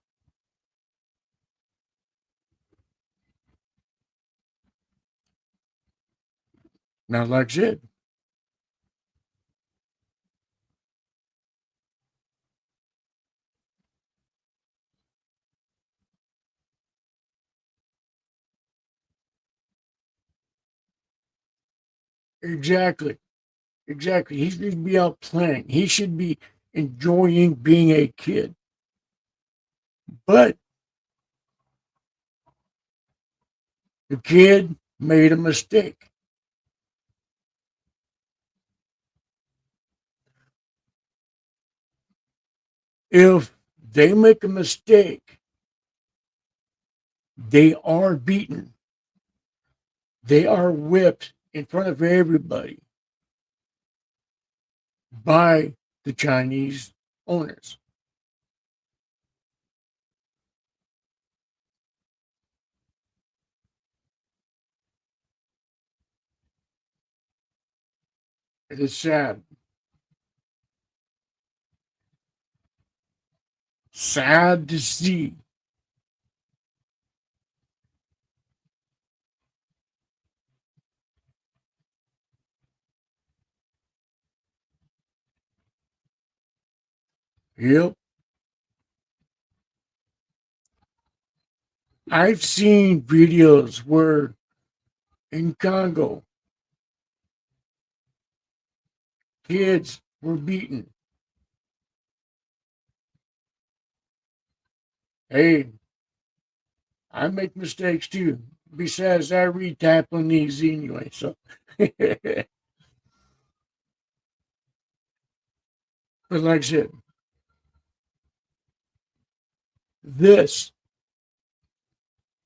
Now, like I said, exactly. Exactly. He should be out playing. He should be enjoying being a kid. But the kid made a mistake. If they make a mistake, they are beaten. They are whipped in front of everybody by the Chinese owners. It is sad. Sad to see. Yep. I've seen videos where in Congo, kids were beaten. Hey, I make mistakes too. Besides, I read Japanese anyway, so. But like I said, this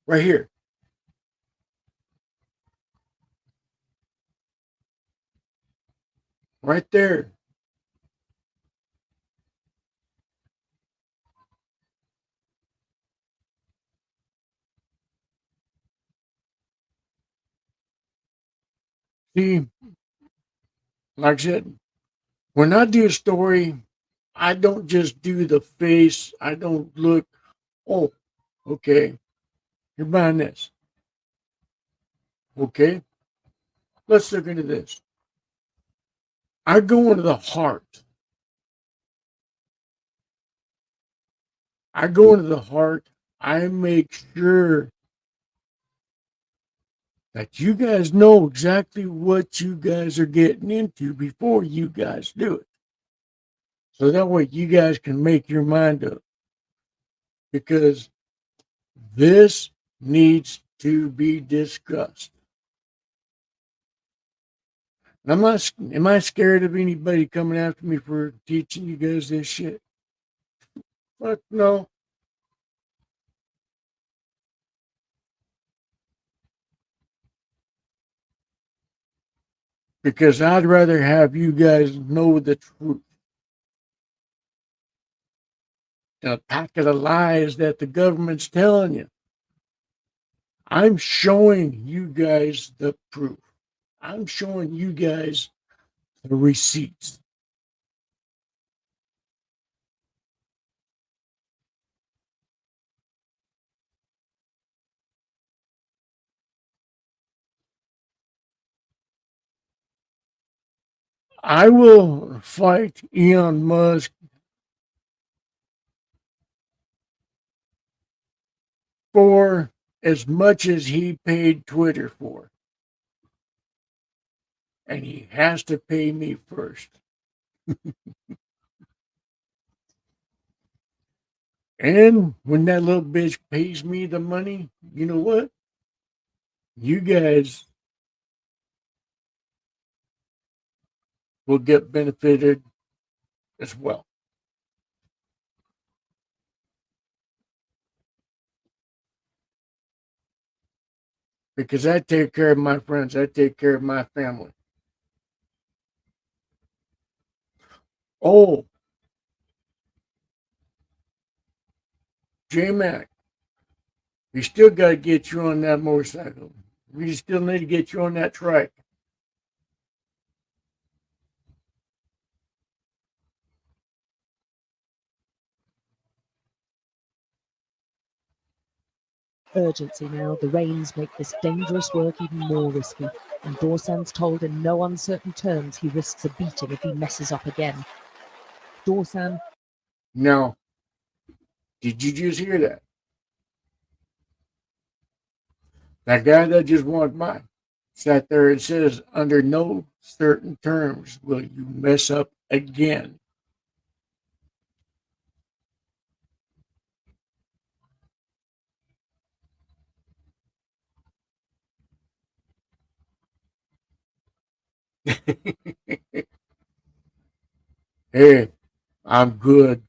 right here, right there, see, like I said, when I do a story, I don't just do the face. I don't look, oh, okay, you're buying this. Okay, let's look into this. I go into the heart. I go into the heart. I make sure that you guys know exactly what you guys are getting into before you guys do it. So that way you guys can make your mind up. Because this needs to be discussed. And am I scared of anybody coming after me for teaching you guys this shit? Fuck no. Because I'd rather have you guys know the truth than a pack of the lies that the government's telling you. I'm showing you guys the proof. I'm showing you guys the receipts. I will fight Elon Musk for as much as he paid Twitter for. And he has to pay me first. And when that little bitch pays me the money, you know what? You guys will get benefited as well. Because I take care of my friends, I take care of my family. Oh, J Mac, we still got to get you on that motorcycle. We still need to get you on that trike. Urgency now. The rains make this dangerous work even more risky, and Dorsan's told in no uncertain terms he risks a beating if he messes up again. Dorsan. Now, did you just hear that? That guy that just walked by sat there and says, under no certain terms will you mess up again. Hey, I'm good.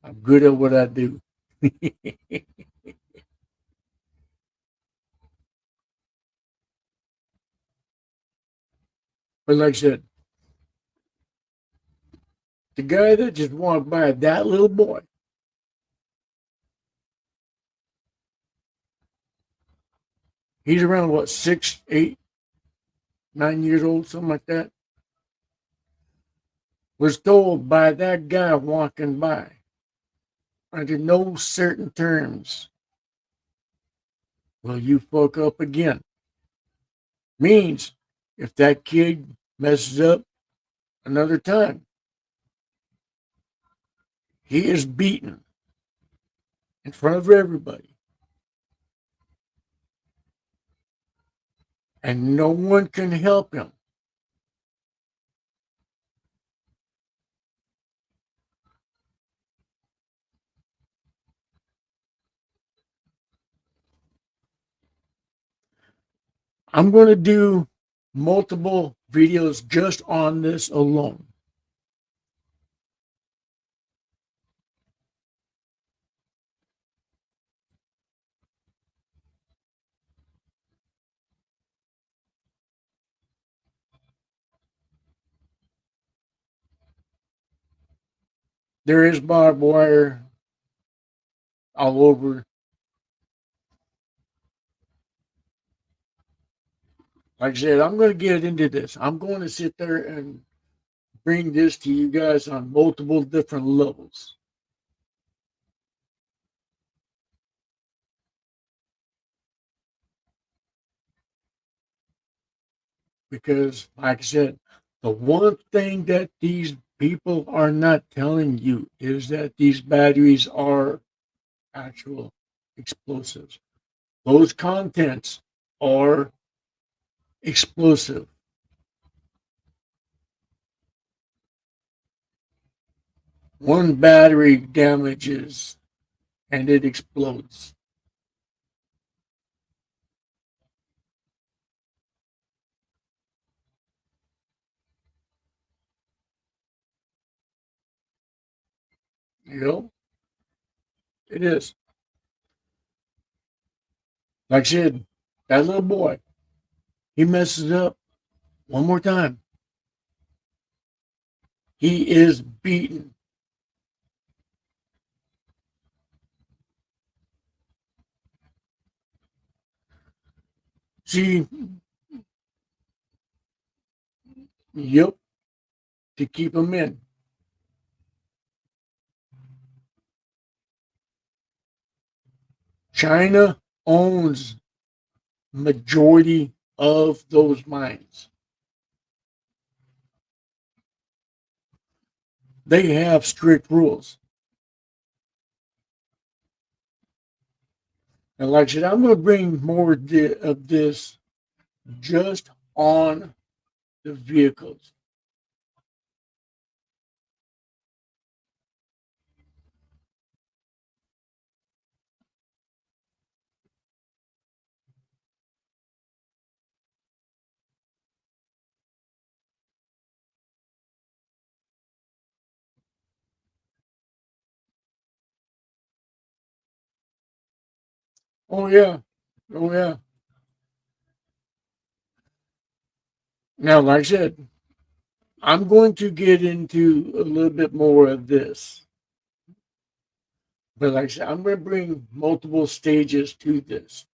I'm good at what I do. But like I said, the guy that just walked by, that little boy, he's around what, 6, 8, 9 years old, something like that. was told by that guy walking by, under no certain terms, will you fuck up again? Means if that kid messes up another time, he is beaten in front of everybody. And no one can help him. I'm going to do multiple videos just on this alone. There is barbed wire all over. Like I said, I'm going to get into this. I'm going to sit there and bring this to you guys on multiple different levels. Because, like I said, the one thing that these people are not telling you is that these batteries are actual explosives. Those contents are explosive. One battery damages and it explodes. You know, it is. Like I said, that little boy, he messes up one more time. He is beaten. See, yep, to keep him in. China owns majority of those mines. They have strict rules. And like I said, I'm going to bring more of this just on the vehicles. Oh yeah. Oh yeah. Now, like I said, I'm going to get into a little bit more of this. But like I said, I'm going to bring multiple stages to this.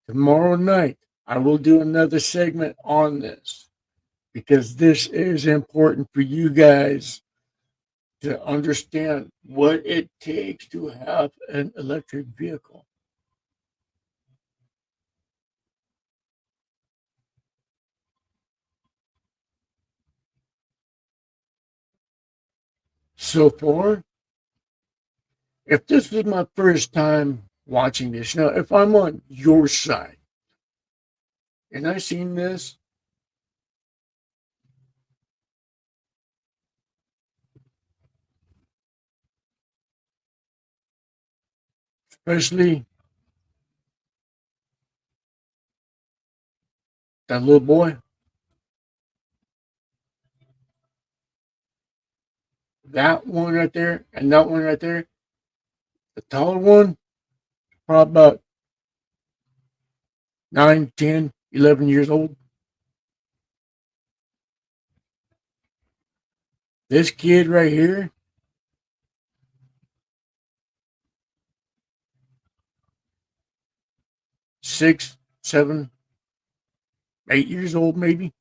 Tomorrow night, I will do another segment on this because this is important for you guys to understand what it takes to have an electric vehicle. So far, if this was my first time watching this, now if I'm on your side and I seen this, especially that little boy, that one right there, and that one right there, the taller one, probably about 9, 10, 11 years old. This kid right here, 6, 7, 8 years old maybe.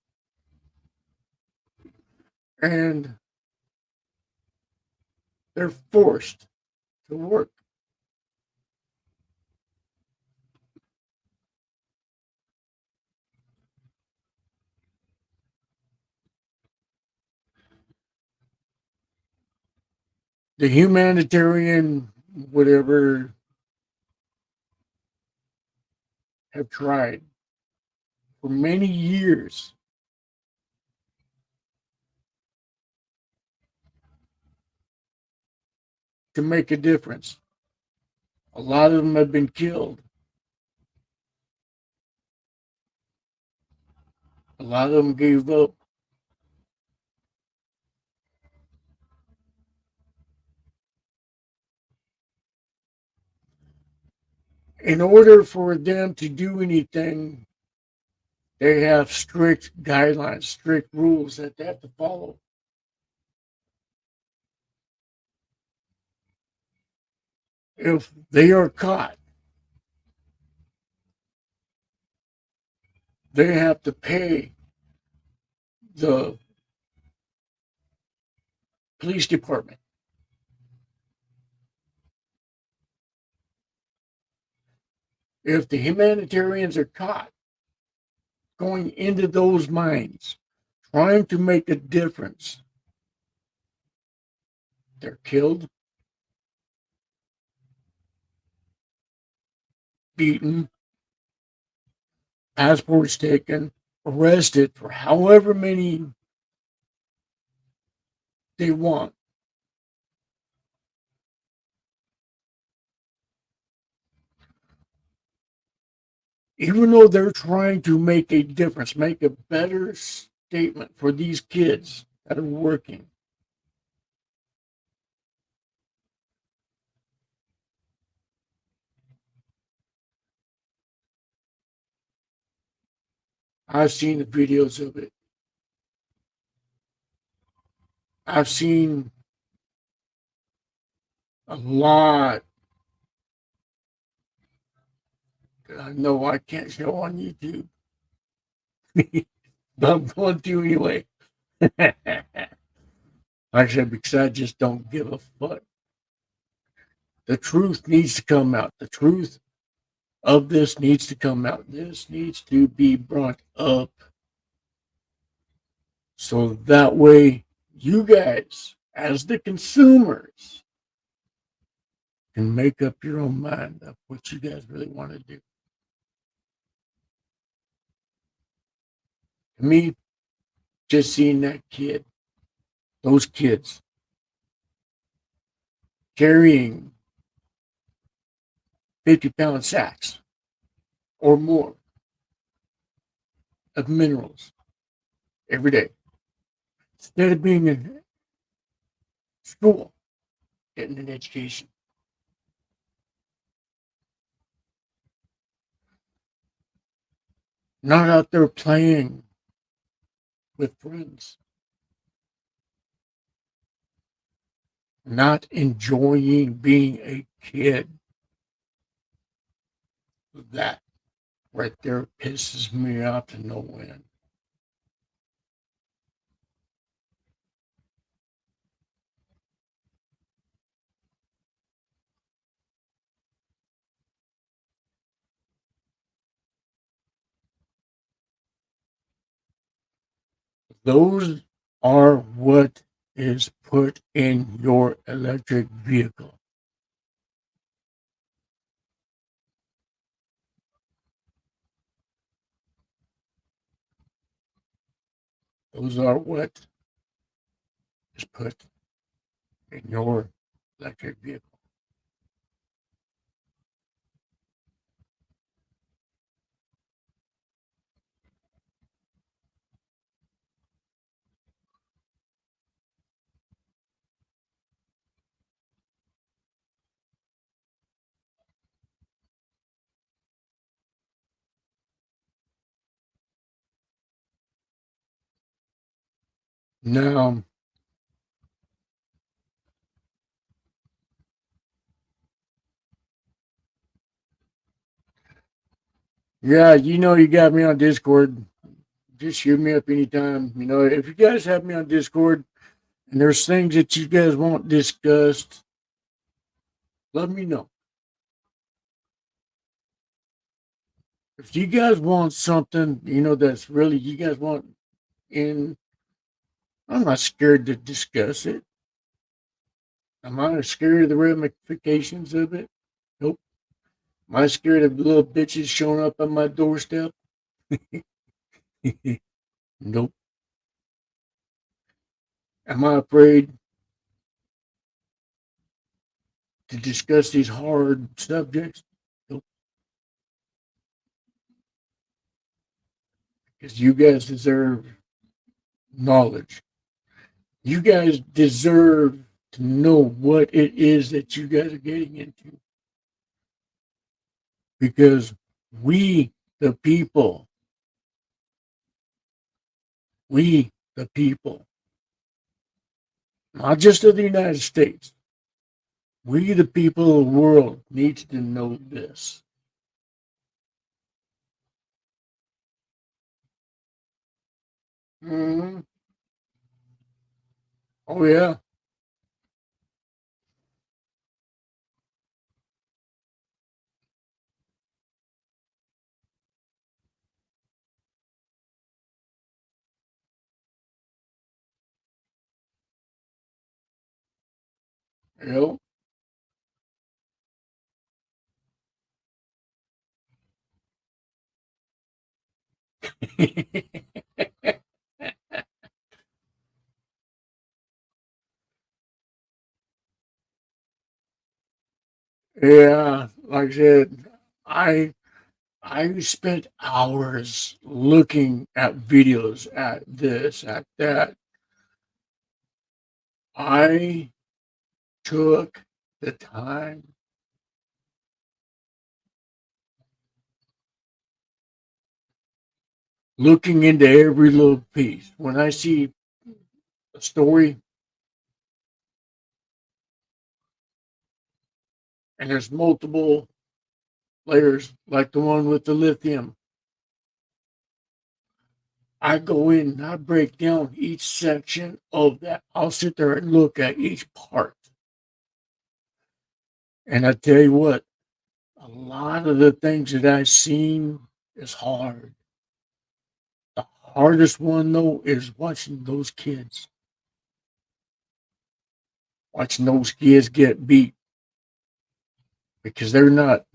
And They're forced to work. The humanitarian, whatever, have tried for many years to make a difference. A lot of them have been killed. A lot of them gave up. In order for them to do anything, they have strict guidelines, strict rules that they have to follow. If they are caught, they have to pay the police department. If the humanitarians are caught going into those mines, trying to make a difference, they're killed, beaten, passports taken, arrested for however many they want. Even though they're trying to make a difference, make a better statement for these kids that are working, I've seen the videos of it. I've seen a lot that I know I can't show on YouTube, but I'm going to anyway. Like I said, because I just don't give a fuck. The truth needs to come out. The truth of this needs to come out. This needs to be brought up. So that way, you guys, as the consumers, can make up your own mind of what you guys really want to do. To me, just seeing that kid, those kids, carrying 50-pound sacks or more of minerals every day, instead of being in school, getting an education. Not out there playing with friends. Not enjoying being a kid. That right there pisses me off to no end. Those are what is put in your electric vehicle. Those are what is put in your electric vehicle. Now, yeah, you got me on Discord. Just shoot me up anytime. If you guys have me on Discord and there's things that you guys want discussed, let me know. If you guys want something, that's really you guys want in, I'm not scared to discuss it. Am I scared of the ramifications of it? Nope. Am I scared of little bitches showing up on my doorstep? Nope. Am I afraid to discuss these hard subjects? Nope. Because you guys deserve knowledge. You guys deserve to know what it is that you guys are getting into. Because we, the people, not just of the United States, we, the people of the world, need to know this. Mm-hmm. Oh, yeah. Yep. Yeah, like I said, I I spent hours looking at videos, at this, at that. I took the time looking into every little piece. When I see a story and there's multiple layers, like the one with the lithium, I go in and I break down each section of that. I'll sit there and look at each part. And I tell you what, a lot of the things that I've seen is hard. The hardest one, though, is watching those kids get beat because they're not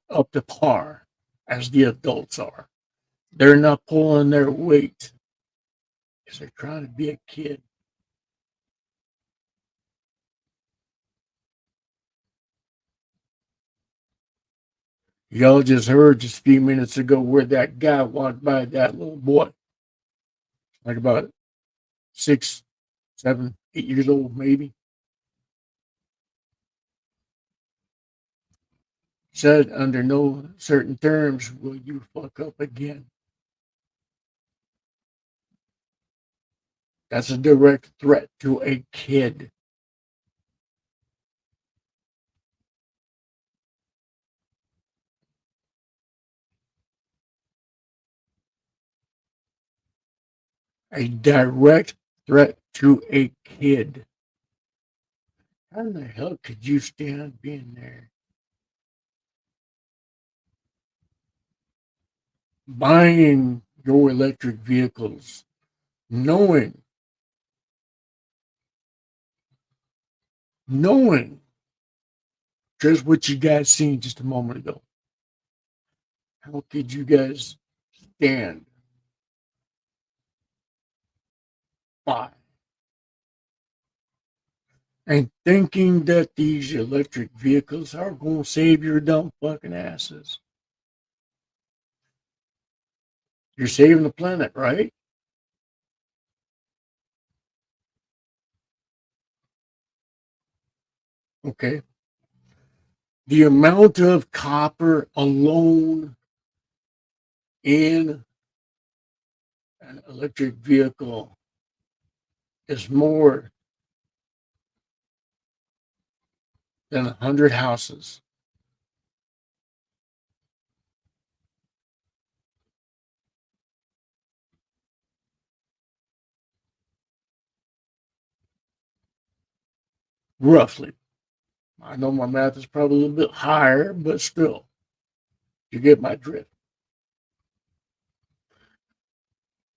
up to par as the adults are. They're not pulling their weight because they're trying to be a kid. Y'all just heard just a few minutes ago where that guy walked by that little boy, like about 6, 7, 8 years old, maybe. Said, under no certain terms will you fuck up again. That's a direct threat to a kid. A direct threat to a kid. How in the hell could you stand being there? Buying your electric vehicles, knowing just what you guys seen just a moment ago. How could you guys stand by and thinking that these electric vehicles are going to save your dumb fucking asses? You're saving the planet, right? Okay. The amount of copper alone in an electric vehicle is more than 100 houses. roughly. I know my math is probably a little bit higher, but still, you get my drift.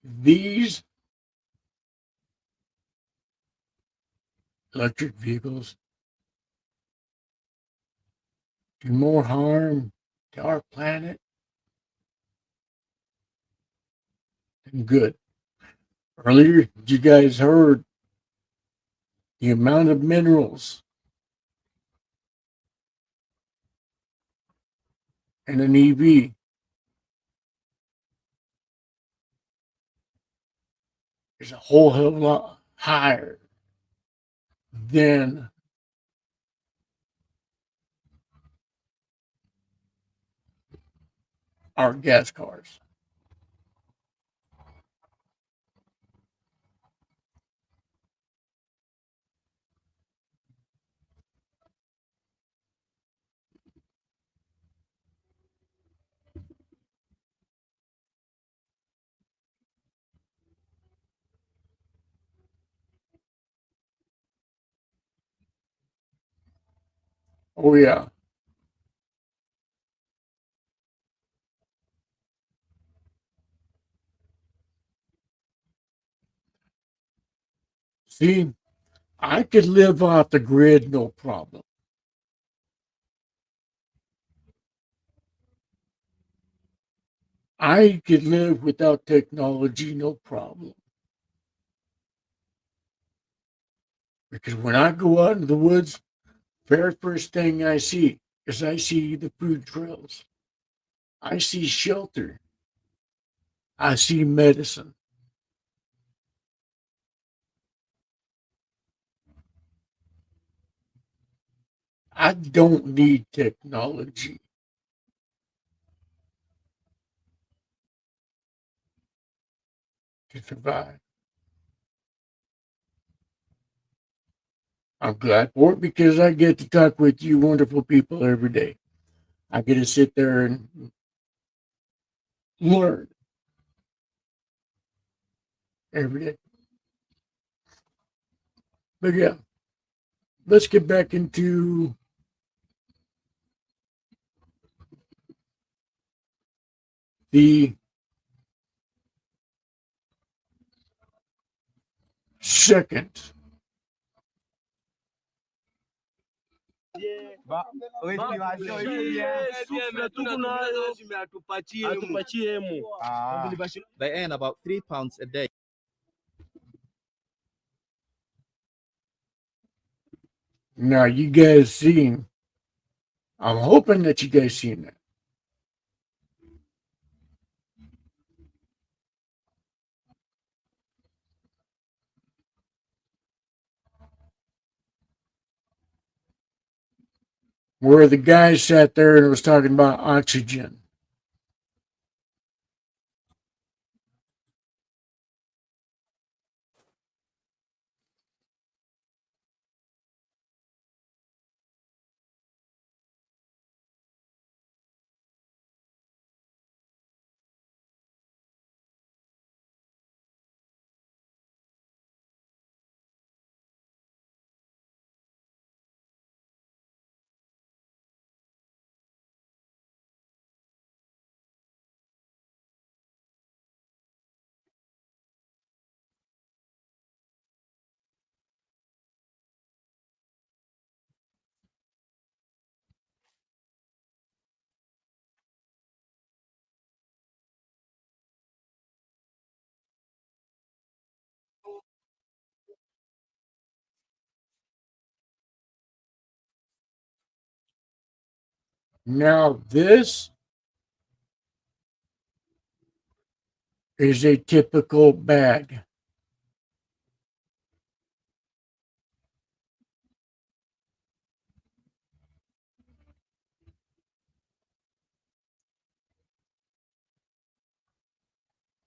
These electric vehicles do more harm to our planet than good. Earlier, you guys heard the amount of minerals in an EV is a whole hell of a lot higher than our gas cars. Oh, yeah. See, I could live off the grid no problem. I could live without technology no problem. Because when I go out in the woods, very first thing I see is I see the food trails. I see shelter. I see medicine. I don't need technology to survive. I'm glad for it because I get to talk with you wonderful people every day. I get to sit there and learn every day. But yeah, let's get back into the second. They earn about £3 a day. Now you guys seen. I'm hoping that you guys seen that. Where the guy sat there and was talking about oxygen. Now this is a typical bag.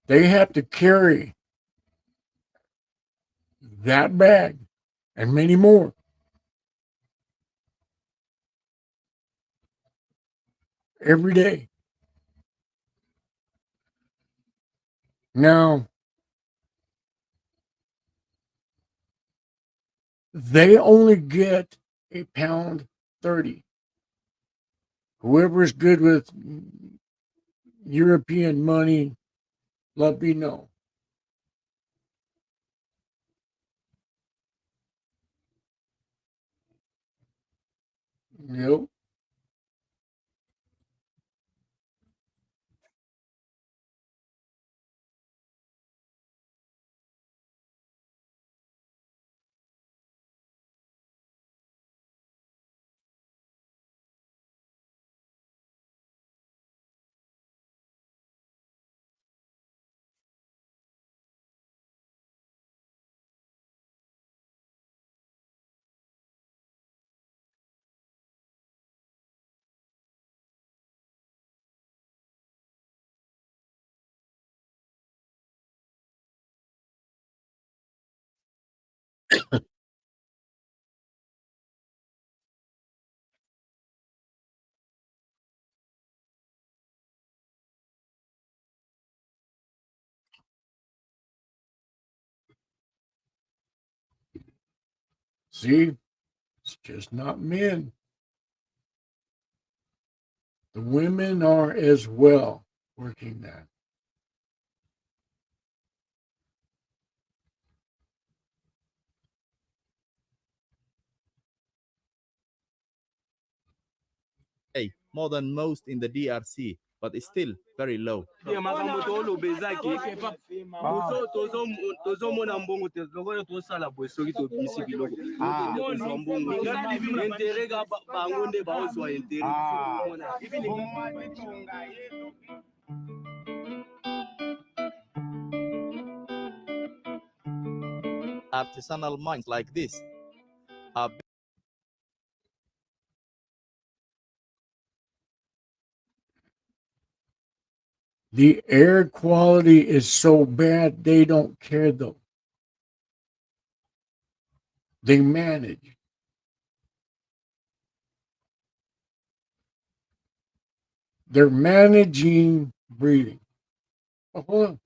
They have to carry that bag and many more every day. Now, They only get £1.30. Whoever is good with European money, let me know. Yep. See, it's just not men. The women are as well working that. More than most in the DRC, but it's still very low. tozomona mbongo te lokola tosala boye soki tobimisi biloko tozwa mbongo intere ka bango nde baozwa intere Artisanal mines like this are The air quality is so bad, they don't care though. They manage. They're managing breathing. Oh, hold on.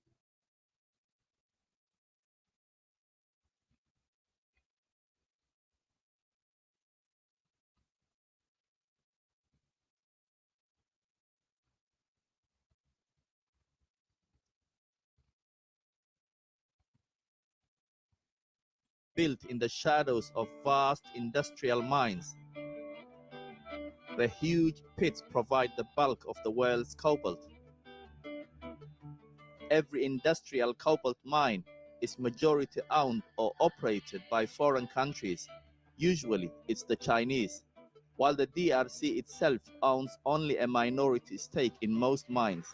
built in the shadows of vast industrial mines. The huge pits provide the bulk of the world's cobalt. Every industrial cobalt mine is majority owned or operated by foreign countries. Usually, it's the Chinese, while the DRC itself owns only a minority stake in most mines.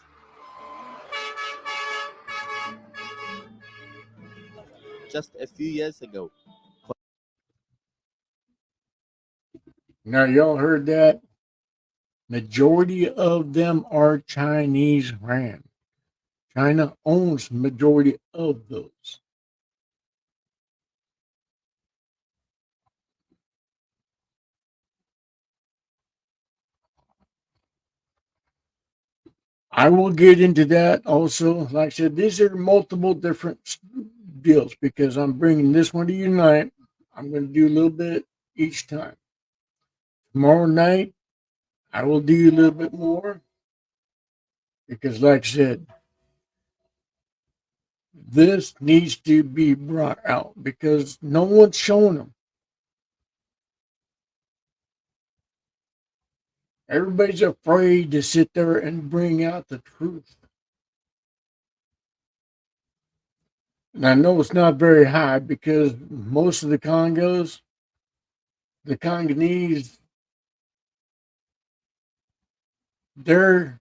Just a few years ago, Now, y'all heard that? Majority of them are Chinese ran. China owns majority of those. I will get into that also. Like I said, these are multiple different deals because I'm bringing this one to you tonight. I'm going to do a little bit each time. Tomorrow night, I will do a little bit more because, like I said, this needs to be brought out because no one's showing them. Everybody's afraid to sit there and bring out the truth. And I know it's not very high because most of the Congos, the Congolese, their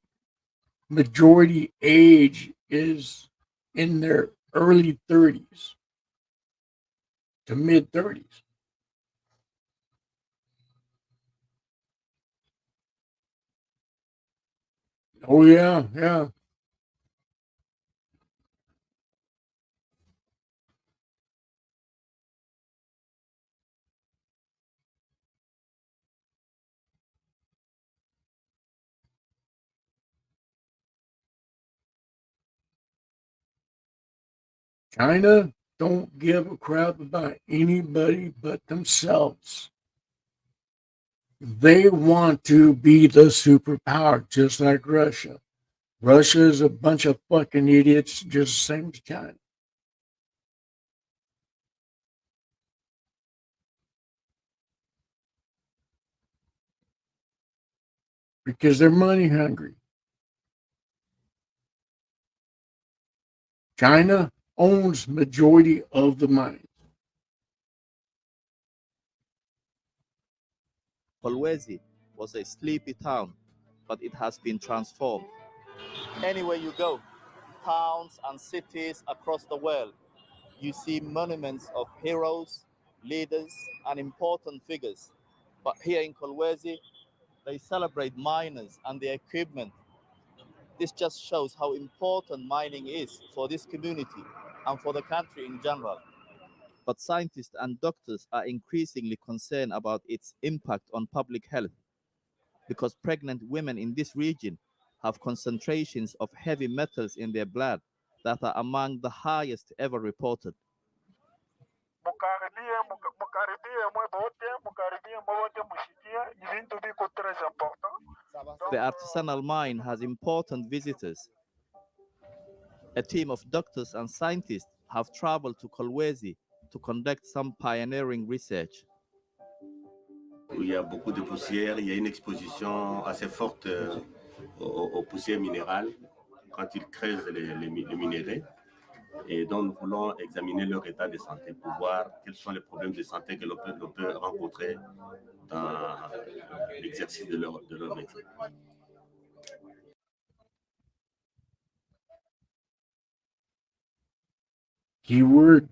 majority age is in their early 30s to mid 30s. Oh, yeah, yeah. China, don't give a crap about anybody but themselves. They want to be the superpower, just like Russia. Russia is a bunch of fucking idiots, just the same as China. Because they're money hungry. China owns majority of the mines. Kolwezi was a sleepy town, but it has been transformed. Anywhere you go, towns and cities across the world, you see monuments of heroes, leaders, and important figures. But here in Kolwezi, they celebrate miners and their equipment. This just shows how important mining is for this community and for the country in general. But scientists and doctors are increasingly concerned about its impact on public health because pregnant women in this region have concentrations of heavy metals in their blood that are among the highest ever reported. The artisanal mine has important visitors. A team of doctors and scientists have traveled to Kolwezi to conduct some pioneering research. Il y a beaucoup de poussières, il y a une exposition assez forte aux poussières minérales quand ils creusent les minéraux. Et donc, nous voulons examiner leur état de santé pour voir quels sont les problèmes de santé que l'on peut rencontrer dans l'exercice de leur métier. Keyword.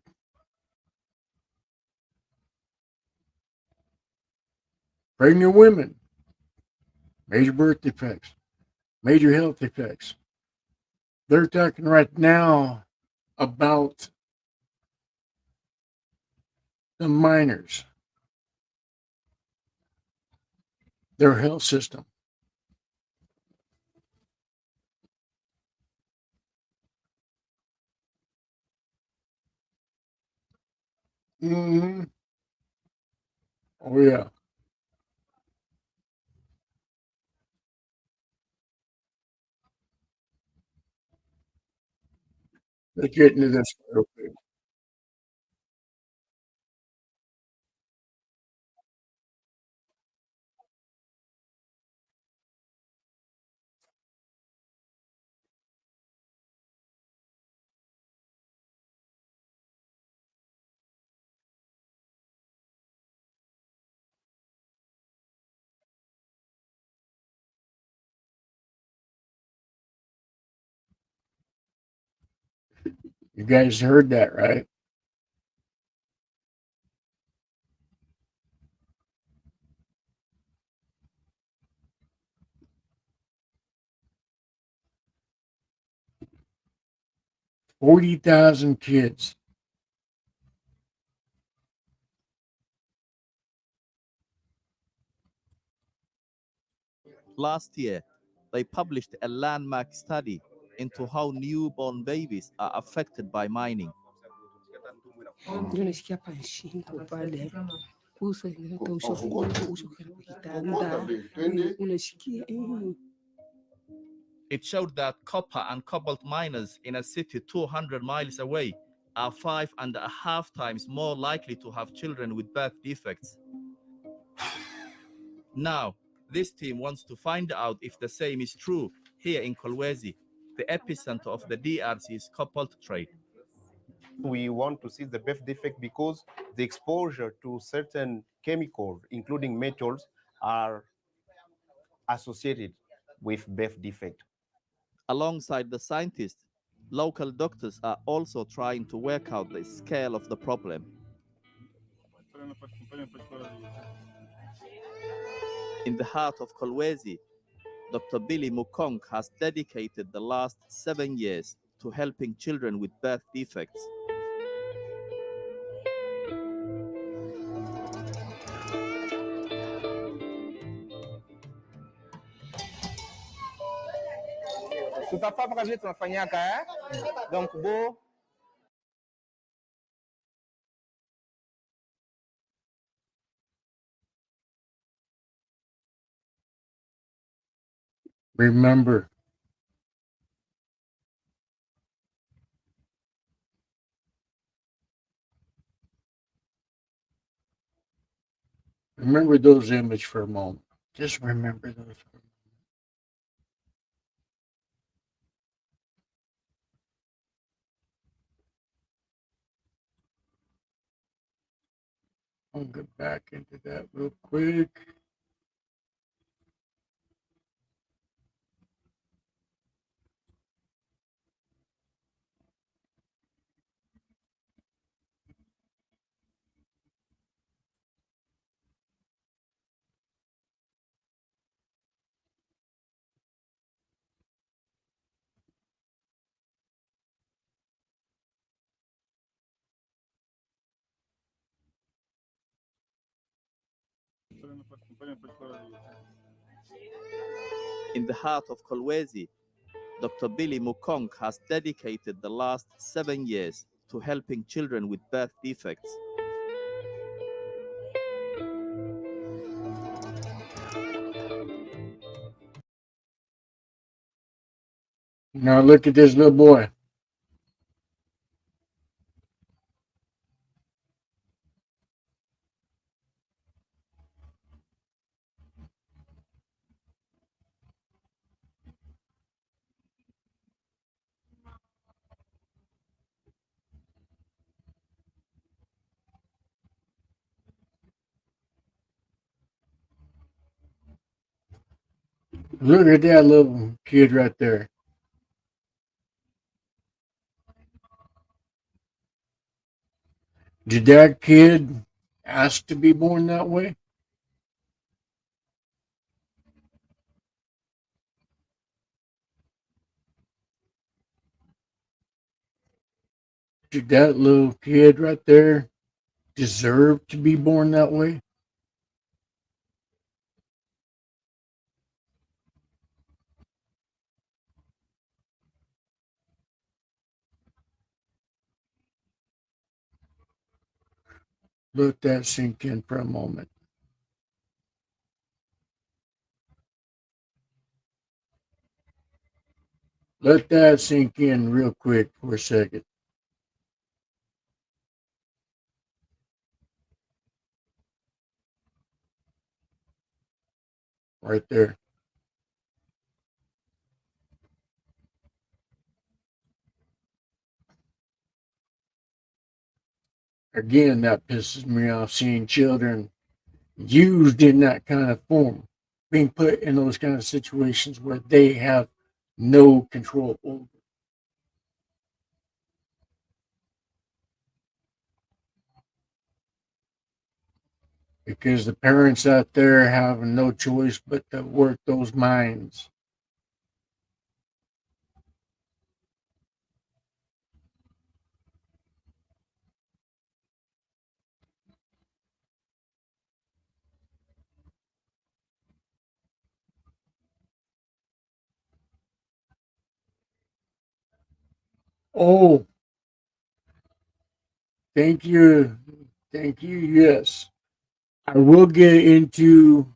Pregnant women. Major birth defects. Major health effects. They're talking right now about the miners, their health system. Mm-hmm. Oh, yeah. Let's get into this real quick. You guys heard that, right? $40,000 kids. Last year, they published a landmark study into how newborn babies are affected by mining. Ndio nasikia hapa shingo pale kusa inaleta ushafuko kitanda unasikia It showed that copper and cobalt miners in a city 200 miles away are 5.5 times more likely to have children with birth defects. Now, this team wants to find out if the same is true here in Kolwezi, the epicenter of the DRC's cobalt trade. We want to see the birth defect because the exposure to certain chemicals, including metals, are associated with birth defect. Alongside the scientists, local doctors are also trying to work out the scale of the problem. In the heart of Kolwezi, Dr. Billy Mukong has dedicated the last 7 years to helping children with birth defects. Tutafanya kama vile tunafanyaka donc bo Remember, remember those images for a moment. Just remember those. I'll get back into that real quick. In the heart of Kolwezi, Dr. Billy Mukong has dedicated the last 7 years to helping children with birth defects. Now look at this little boy. Look at that little kid right there. Did that kid ask to be born that way? Did that little kid right there deserve to be born that way? Let that sink in for a moment. Let that sink in real quick for a second. Right there. Again, that pisses me off seeing children used in that kind of form, being put in those kind of situations where they have no control over. Because the parents out there have no choice but to work those minds. Oh, thank you. Thank you. Yes. I will get into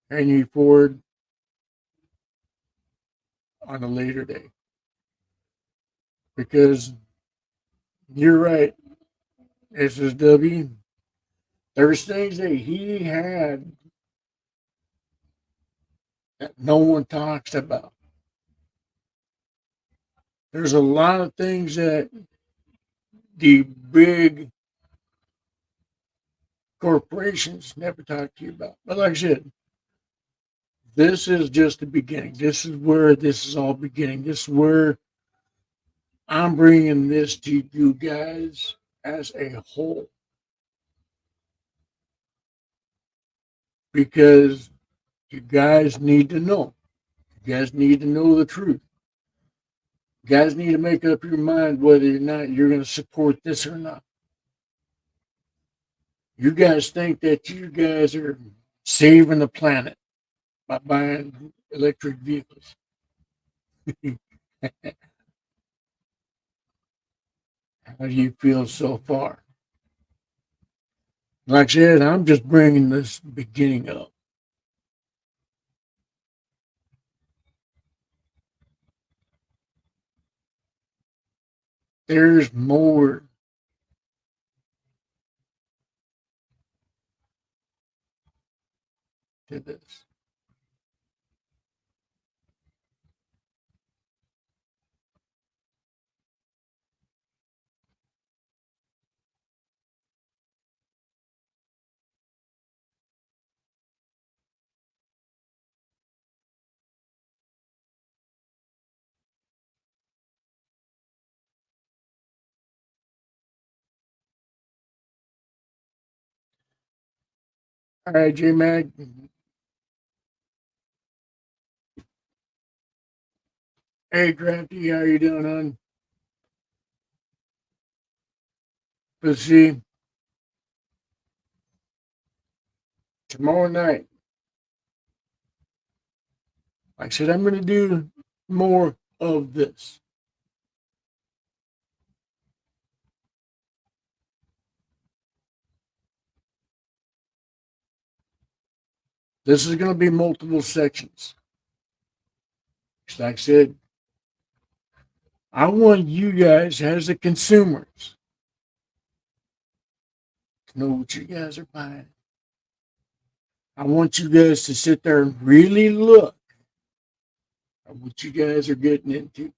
Henry Ford on a later day. Because you're right, SSW. There's things that he had that no one talks about. There's a lot of things that the big corporations never talk to you about. But like I said, this is just the beginning. This is where this is all beginning. This is where I'm bringing this to you guys as a whole. Because you guys need to know. You guys need to know the truth. You guys need to make up your mind whether or not you're going to support this or not. You guys think that you guys are saving the planet by buying electric vehicles. How do you feel so far? Like I said, I'm just bringing this beginning up. there's more to this. All right, J Mag. Hey, Crafty, how you doing, hon? Let's see. Tomorrow night, like I said, I'm going to do more of this. This is going to be multiple sections. Like I said, I want you guys, as the consumers, to know what you guys are buying. I want you guys to sit there and really look at what you guys are getting into.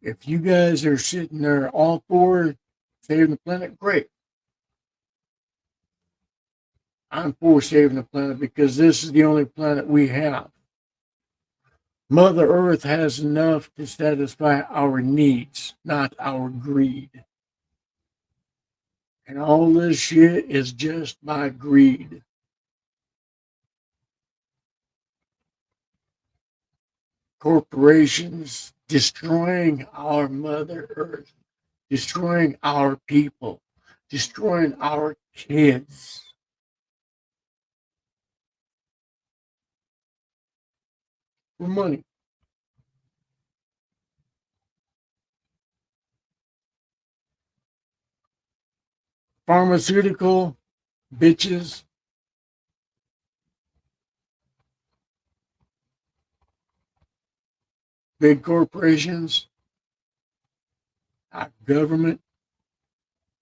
If you guys are sitting there all for saving the planet, great. I'm for saving the planet because this is the only planet we have. Mother Earth has enough to satisfy our needs, not our greed. And all this shit is just by greed. Corporations destroying our Mother Earth, destroying our people, destroying our kids. For money. Pharmaceutical bitches. Big corporations. Our government.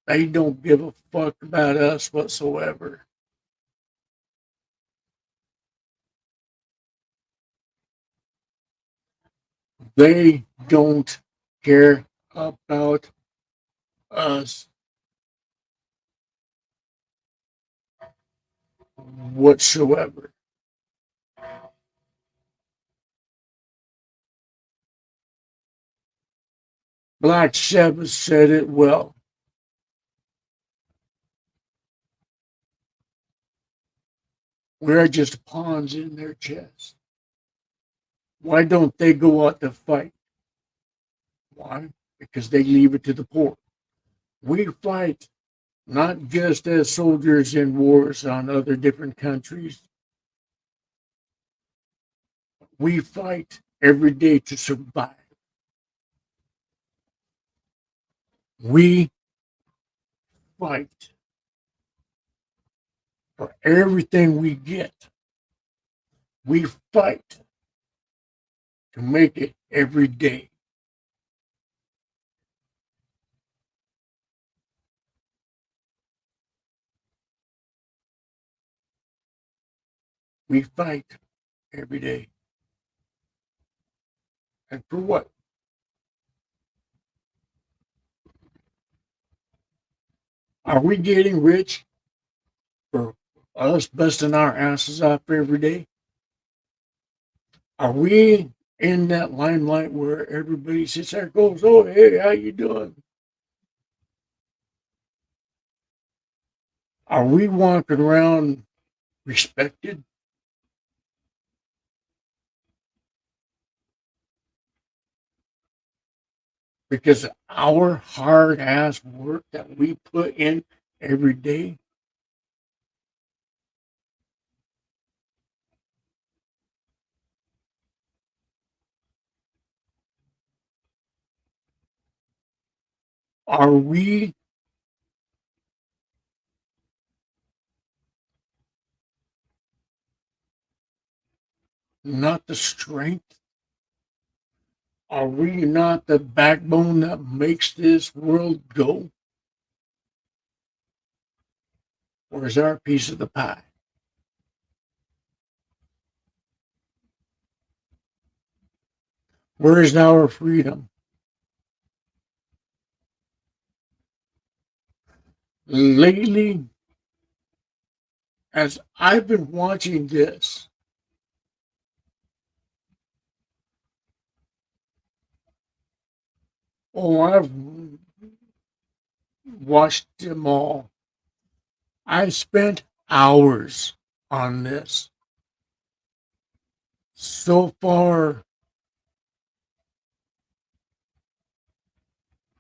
They don't give a fuck about us whatsoever. They don't care about us whatsoever. Black Sabbath said it well. We're just pawns in their chest. Why don't they go out to fight? Why? Because they leave it to the poor. We fight not just as soldiers in wars on other different countries. We fight every day to survive. We fight for everything we get. We fight to make it every day. We fight every day. And for what? Are we getting rich for us busting our asses off every day? Are we in that limelight where everybody sits there and goes, "Oh, hey, how you doing?" Are we walking around respected? Because our hard ass work that we put in every day. Are we not the strength? Are we not the backbone that makes this world go? Where's our piece of the pie? Where is our freedom? Lately, as I've been watching this, I've watched them all. I've spent hours on this. So far,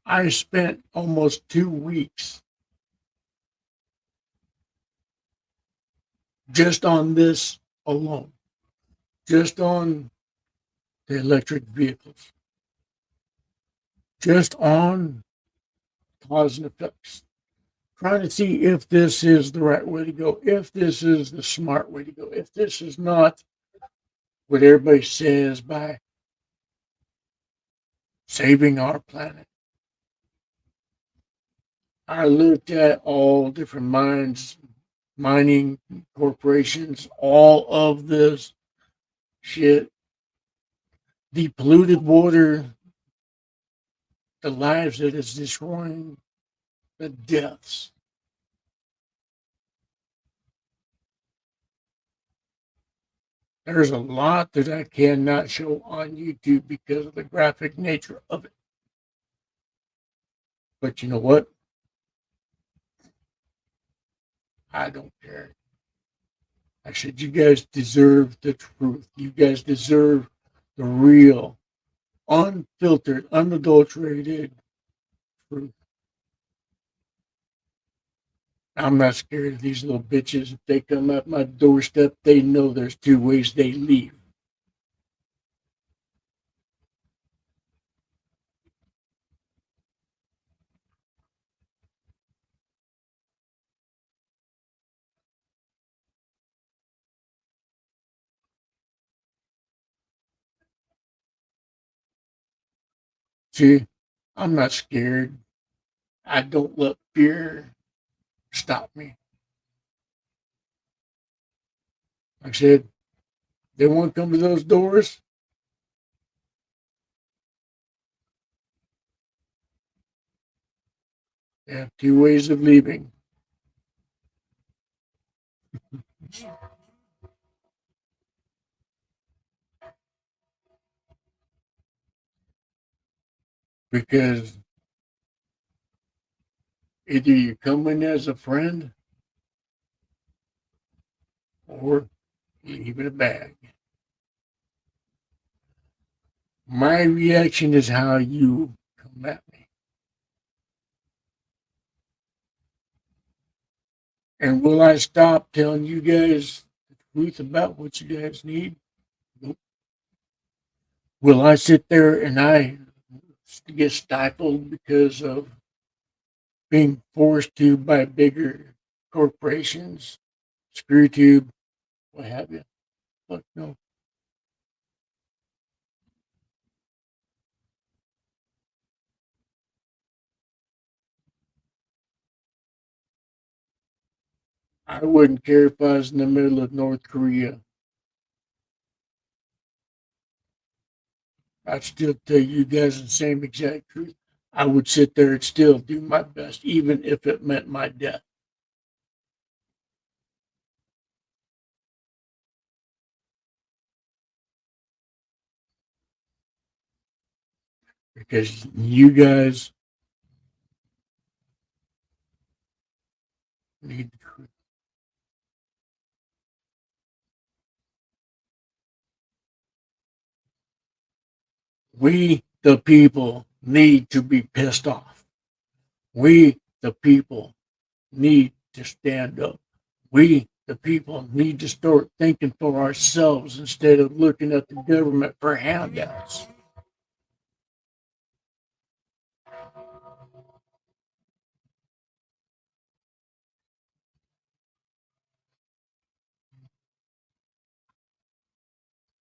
I spent almost 2 weeks just on this alone, just on the electric vehicles, just on cause and effects, trying to see if this is the right way to go, if this is the smart way to go, if this is not what everybody says by saving our planet. I looked at all different mining corporations, all of this shit, the polluted water, the lives that it's destroying, the deaths. There's a lot that I cannot show on YouTube because of the graphic nature of it. But you know what? I don't care. I said, you guys deserve the truth. You guys deserve the real, unfiltered, unadulterated truth. I'm not scared of these little bitches. If they come at my doorstep, they know there's two ways they leave. See, I'm not scared. I don't let fear stop me. Like I said, they want to come to those doors. They have two ways of leaving. Because either you come in as a friend or leave in a bag. My reaction is how you come at me. And will I stop telling you guys the truth about what you guys need? Nope. Will I sit there and I get stifled because of being forced to by bigger corporations, ScrewTube, what have you? Fuck no. I wouldn't care if I was in the middle of North Korea. I'd still tell you guys the same exact truth. I would sit there and still do my best, even if it meant my death. Because you guys need the truth. We, the people, need to be pissed off. We, the people, need to stand up. We, the people, need to start thinking for ourselves instead of looking at the government for handouts.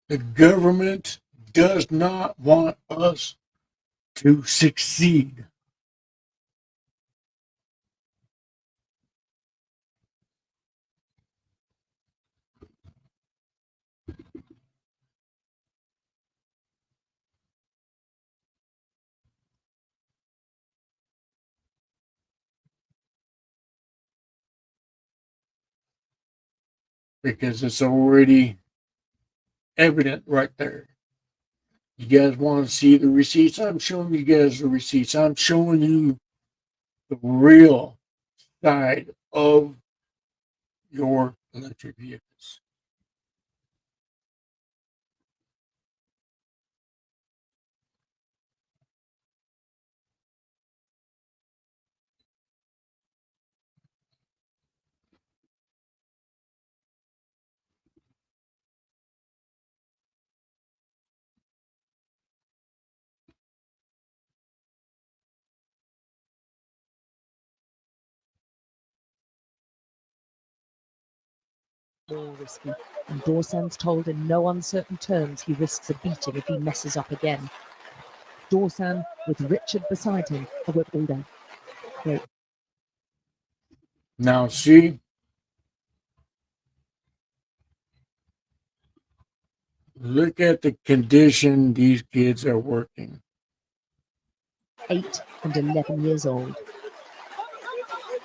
The government does not want us to succeed. Because it's already evident right there. You guys want to see the receipts? I'm showing you guys the receipts. I'm showing you the real side of your electric vehicles. More risky, and Dorsan's told in no uncertain terms he risks a beating if he messes up again. Dorsan, with Richard beside him, are with all day. Great. Now, see, look at the condition these kids are working. 8 and 11 years old.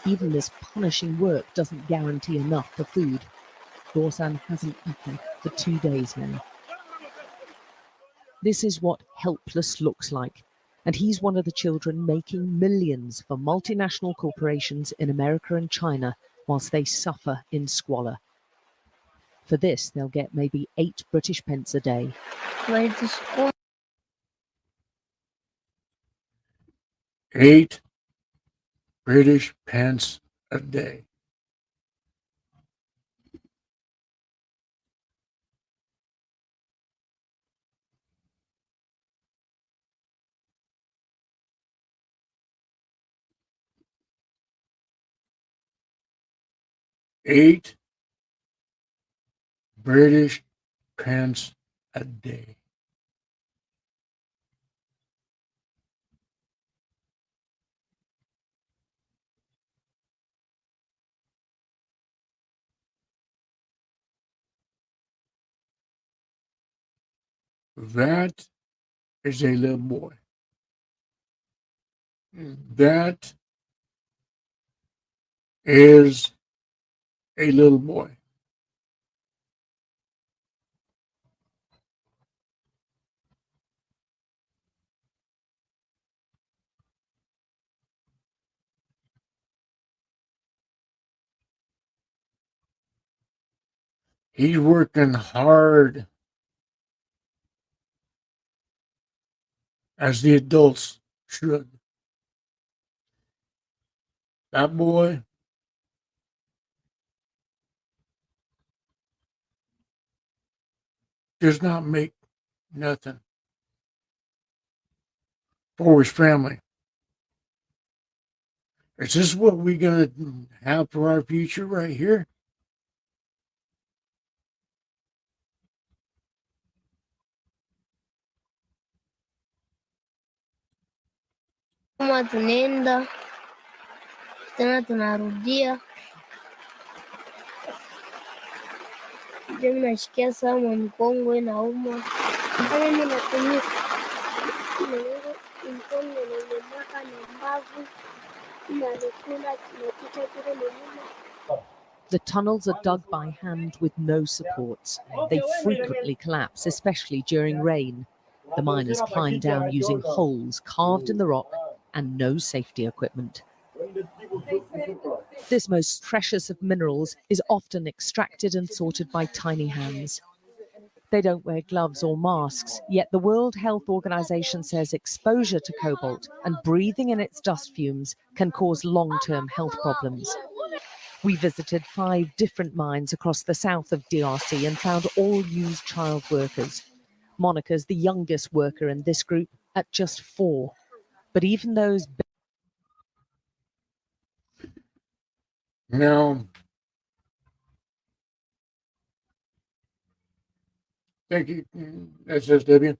Even this punishing work doesn't guarantee enough for food. Dorsan hasn't eaten for 2 days now. This is what helpless looks like, and he's one of the children making millions for multinational corporations in America and China whilst they suffer in squalor. For this, they'll get maybe 8 British pence a day. 8 British pence a day. Eight British pence a day. That is a little boy. That is a little boy. He's working hard as the adults should. That boy does not make nothing for his family. Is this what we're going to have for our future right here? Kama tunaenda tena tunarudia, ndio mimi nashikia sana mkongo inauma. Kama mimi natumia mkono unaumaka na mbavu inanekula kinapita kule nyuma. The tunnels are dug by hand with no supports. They frequently collapse, especially during rain. The miners climb down using holes carved in the rock and no safety equipment. This most precious of minerals is often extracted and sorted by tiny hands. They don't wear gloves or masks, yet the World Health Organization says exposure to cobalt and breathing in its dust fumes can cause long-term health problems. We visited 5 different mines across the south of DRC and found all used child workers. Monica's the youngest worker in this group at just 4. But even those... Now, thank you, SSW.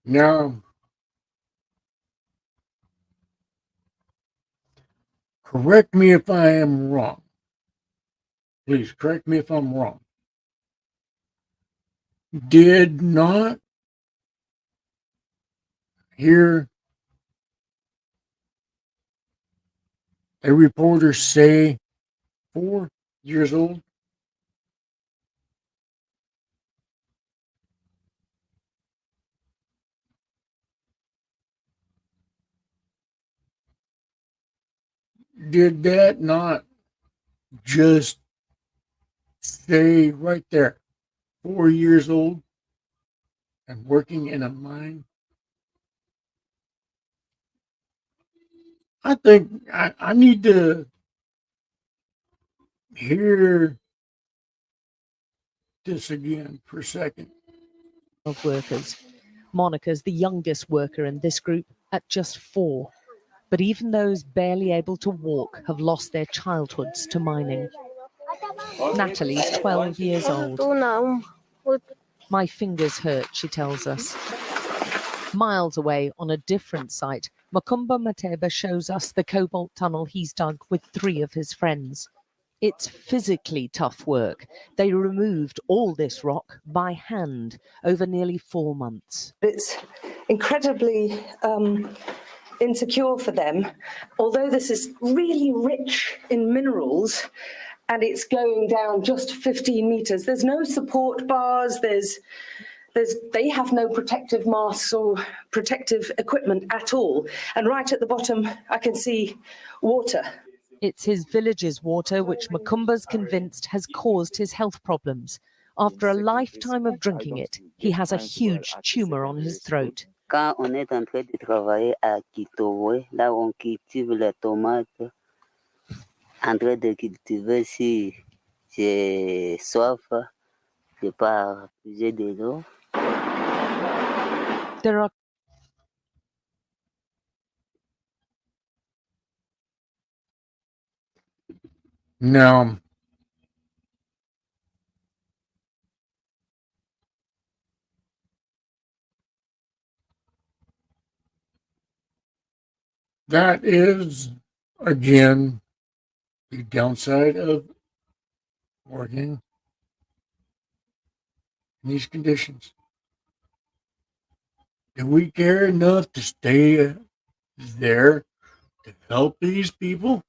Now, correct me if I am wrong. Please correct me if I'm wrong. Did not hear a reporter say 4 years old? Did that not just say right there, 4 years old and working in a mine? I think I need to hear this again for a second. Of workers. Monica's the youngest worker in this group at just 4. But even those barely able to walk have lost their childhoods to mining. Natalie's 12 years old. My fingers hurt, she tells us. Miles away on a different site, Makumba Mateba shows us the cobalt tunnel he's dug with 3 of his friends. It's physically tough work. They removed all this rock by hand over nearly 4 months. It's incredibly insecure for them, although this is really rich in minerals and it's going down just 15 meters. There's no support bars, they have no protective masks or protective equipment at all. And right at the bottom, I can see water. It's his village's water which Makumba's convinced has caused his health problems. After a lifetime of drinking it, he has a huge tumor on his throat. Quand on est en train de travailler à Kitowe, là où on cultive les tomates, en train de cultiver, si j'ai soif, je pars puiser de l'eau. There are Now, that is, again, the downside of working in these conditions. Do we care enough to stay there to help these people?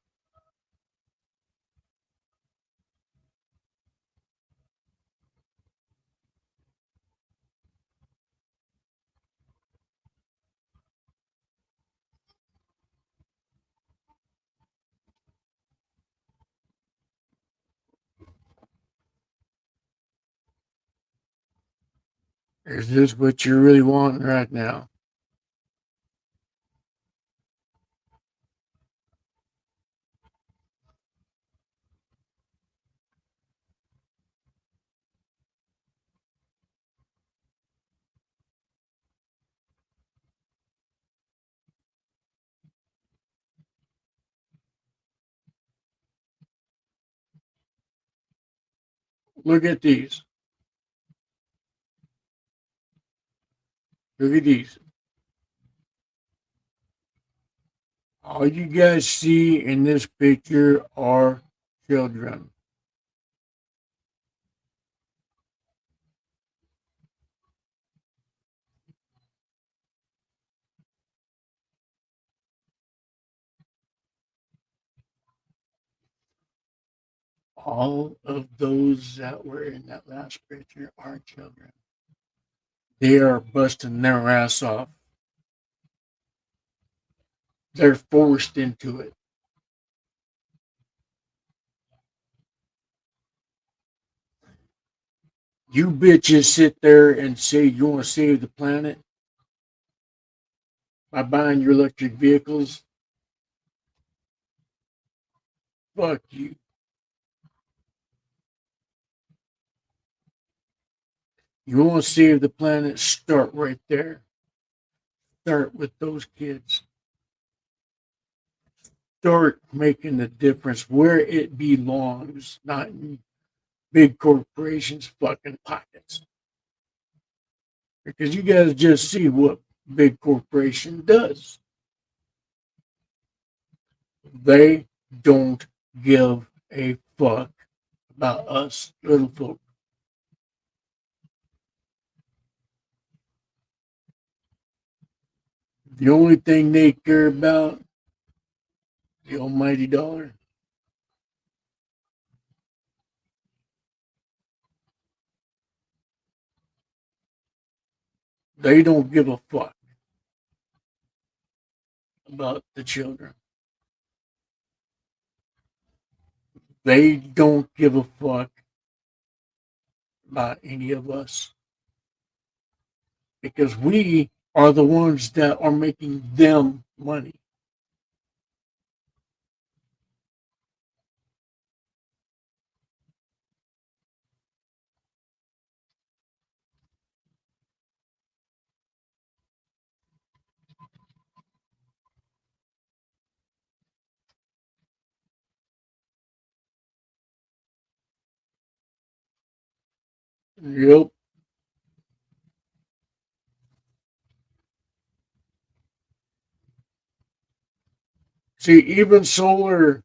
Is this what you really want right now? Look at these. Look at these. All you guys see in this picture are children. All of those that were in that last picture are children. They are busting their ass off. They're forced into it. You bitches sit there and say you want to save the planet by buying your electric vehicles. Fuck you. You want to save the planet? Start right there. Start with those kids. Start making the difference where it belongs, not in big corporations' fucking pockets. Because you guys just see what big corporation does. They don't give a fuck about us little folk. The only thing they care about, the almighty dollar. They don't give a fuck about the children. They don't give a fuck about any of us. Because we are the ones that are making them money. Yep. See, even solar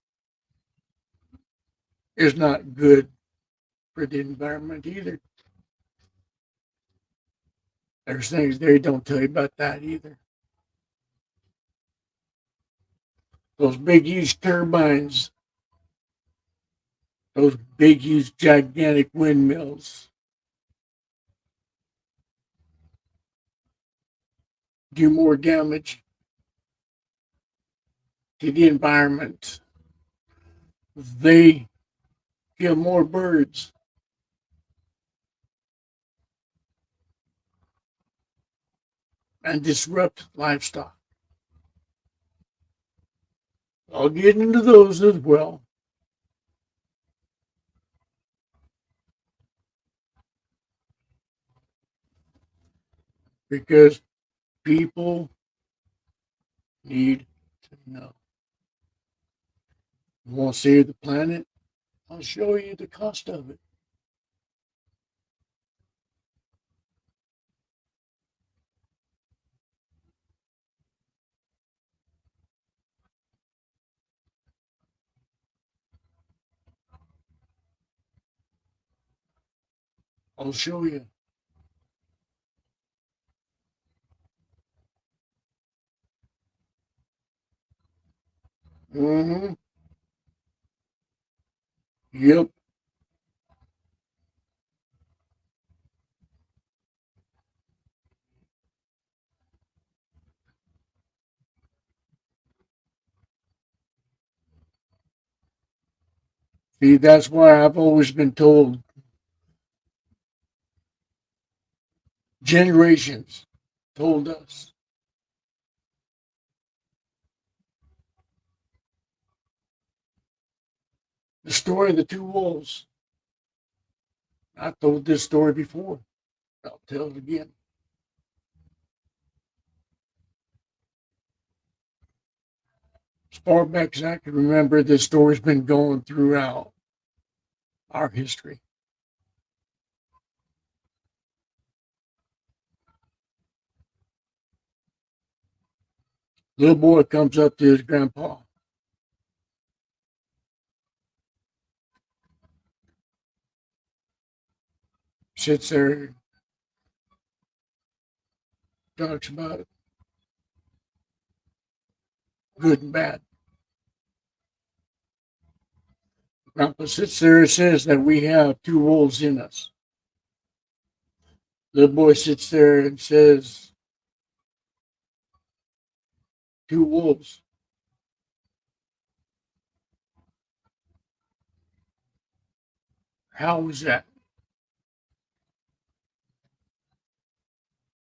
is not good for the environment either. There's things they don't tell you about that either. Those big, huge turbines, those big, huge, gigantic windmills do more damage to the environment. They kill more birds. And disrupt livestock. I'll get into those as well. Because people need to know. You want to save the planet? I'll show you the cost of it. I'll show you. Mm-hmm. Yep. See, that's why I've always been told generations told us the story of the two wolves. I've told this story before. I'll tell it again. As far back as I can remember, this story's been going throughout our history. Little boy comes up to his grandpa. Sits there, talks about it, good and bad. Grandpa sits there and says that we have two wolves in us. Little boy sits there and says, two wolves. How is that?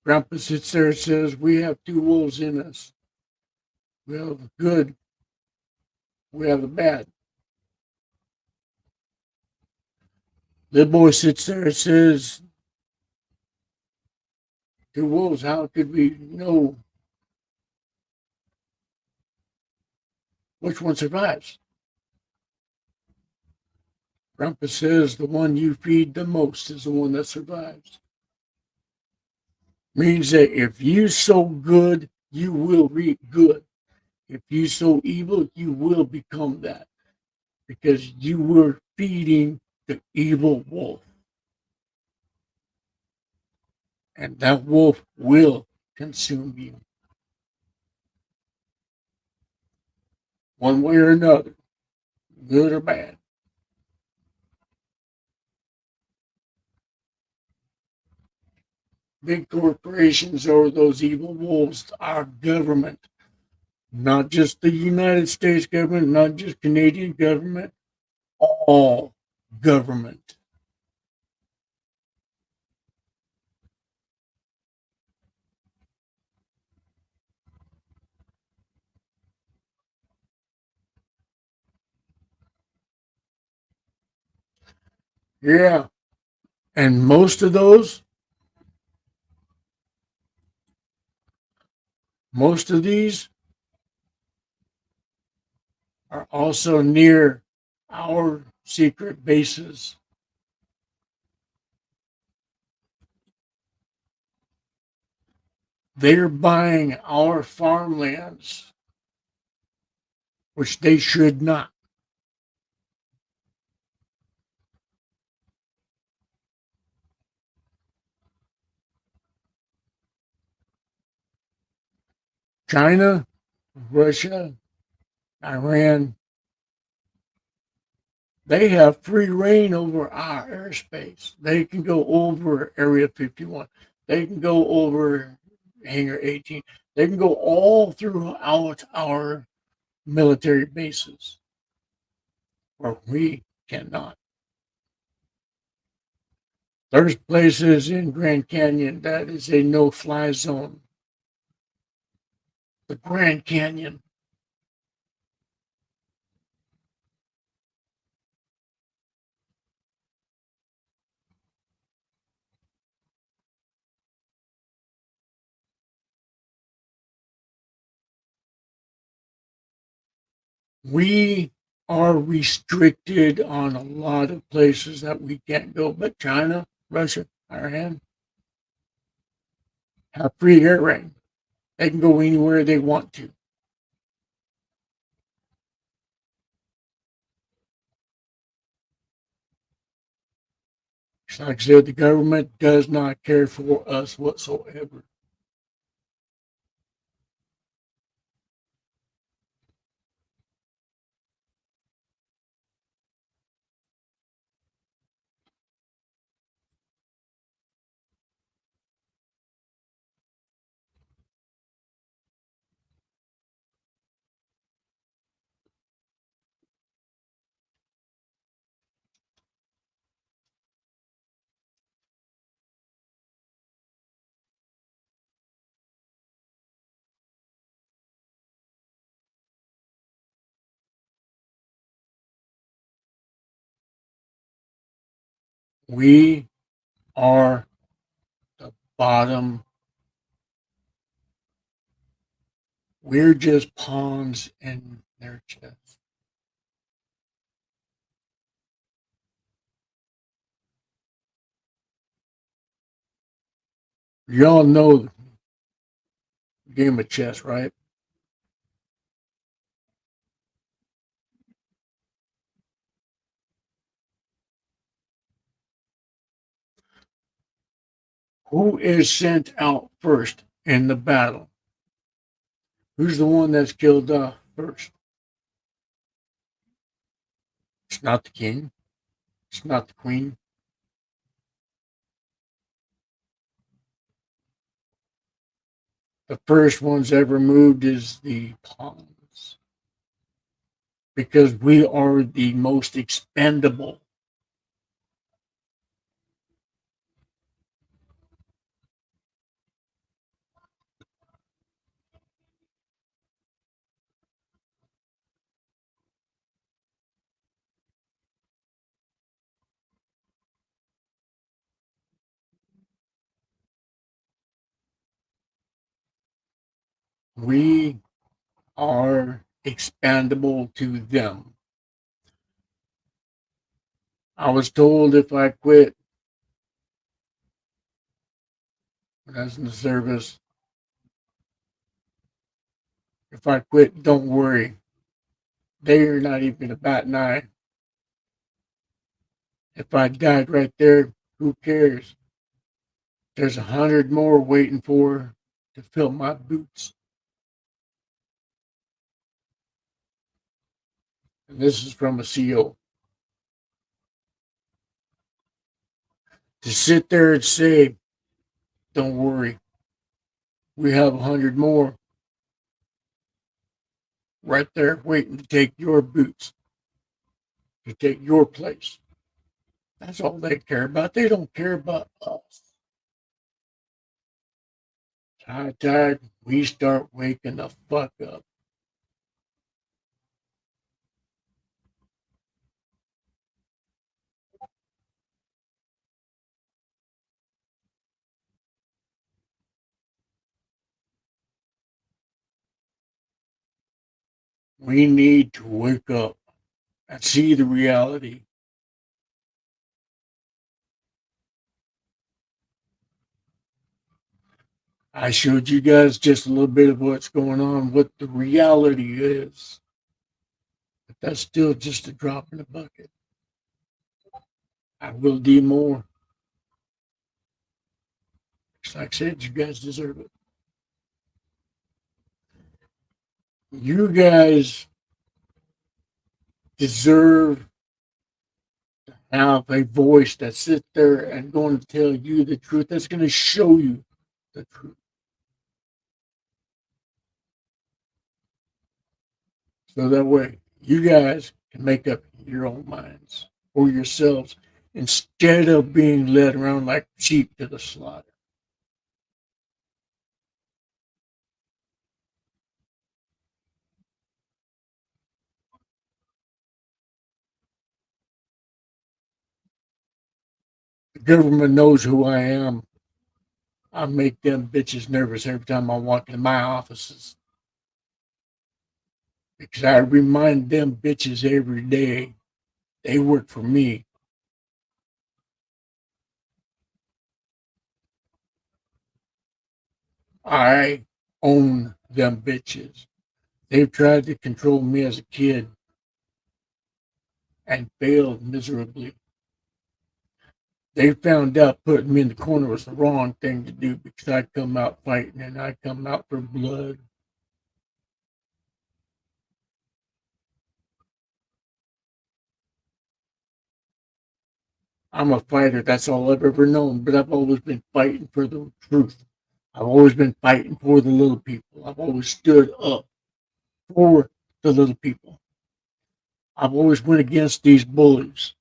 Grandpa sits there and says, we have two wolves in us. We have the good, we have the bad. Little boy sits there and says, two wolves, how could we know which one survives? Grandpa says the one you feed the most is the one that survives. Means that if you sow good, you will reap good. If you sow evil, you will become that because you were feeding the evil wolf. And that wolf will consume you one way or another, good or bad. Big corporations or those evil wolves, our government, not just the United States government, not just Canadian government, all government. Yeah. And most of these are also near our secret bases. They're buying our farmlands, which they should not. China, Russia, Iran, they have free reign over our airspace. They can go over Area 51. They can go over Hangar 18. They can go all throughout our military bases where we cannot. There's places in Grand Canyon that is a no-fly zone. The Grand Canyon. We are restricted on a lot of places that we can't go, but China, Russia, Iran have free air reign. They can go anywhere they want to. Like I said, the government does not care for us whatsoever. We are the bottom. We're just pawns in their chest. Y'all know the game of chess, right? Who is sent out first in the battle? Who's the one that's killed first? It's not the king. It's not the queen. The first ones ever moved is the pawns because we are the most expendable. We are expandable to them. I was told if I quit when I was in the service. If I quit, don't worry. They are not even going to bat an eye. If I died right there, who cares? There's 100 more waiting for to fill my boots. And this is from a CO. To sit there and say, don't worry, we have 100 more right there waiting to take your boots, to take your place. That's all they care about. They don't care about us. High tide, we start waking the fuck up. We need to wake up and see the reality. I showed you guys just a little bit of what's going on, what the reality is. But that's still just a drop in the bucket. I will do more. Like I said, you guys deserve it. You guys deserve to have a voice that sits there and going to tell you the truth. That's going to show you the truth. So that way you guys can make up your own minds for yourselves instead of being led around like sheep to the slaughter. The government knows who I am. I make them bitches nervous every time I walk into my offices. Because I remind them bitches every day they work for me. I own them bitches. They've tried to control me as a kid and failed miserably. They found out putting me in the corner was the wrong thing to do because I come out fighting and I come out for blood. I'm a fighter. That's all I've ever known. But I've always been fighting for the truth. I've always been fighting for the little people. I've always stood up for the little people. I've always went against these bullies.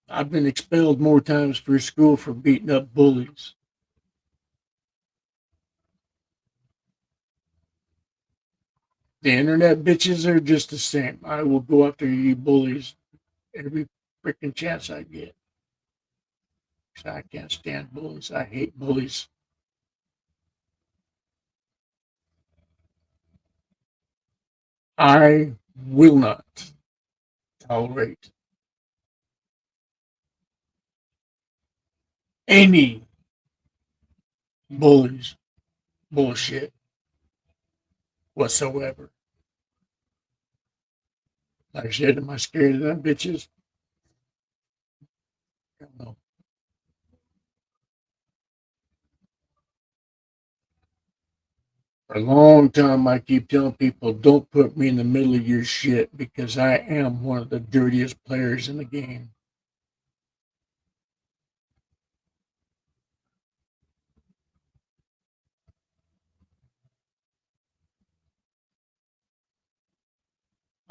I've been expelled more times for school for beating up bullies. The internet bitches are just the same. I will go after you bullies every freaking chance I get. I can't stand bullies. I hate bullies. I will not tolerate any bullies bullshit whatsoever. Like I said, am I scared of them bitches? No. For a long time, I keep telling people, don't put me in the middle of your shit because I am one of the dirtiest players in the game.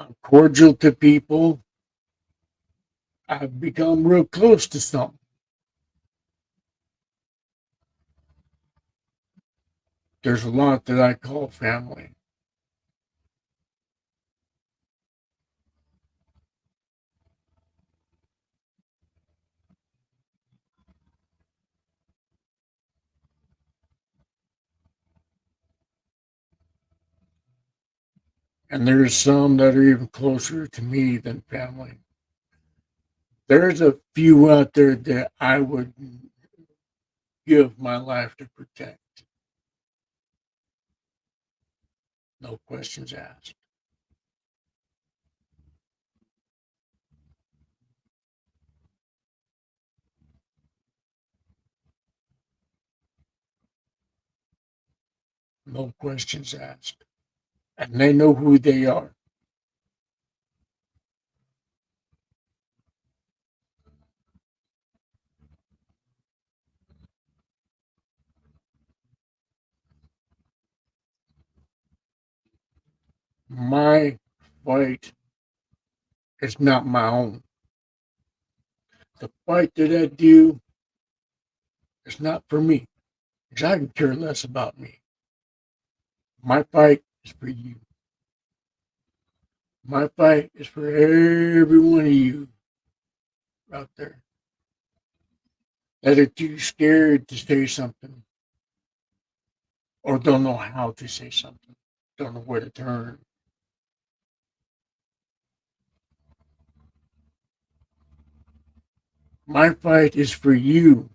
I'm cordial to people. I've become real close to some. There's a lot that I call family. And there's some that are even closer to me than family. There's a few out there that I would give my life to protect. No questions asked. No questions asked. And they know who they are. My fight is not my own. The fight that I do is not for me, because I can care less about me. My fight is for you. My fight is for every one of you out there that are too scared to say something or don't know how to say something, don't know where to turn. My fight is for you,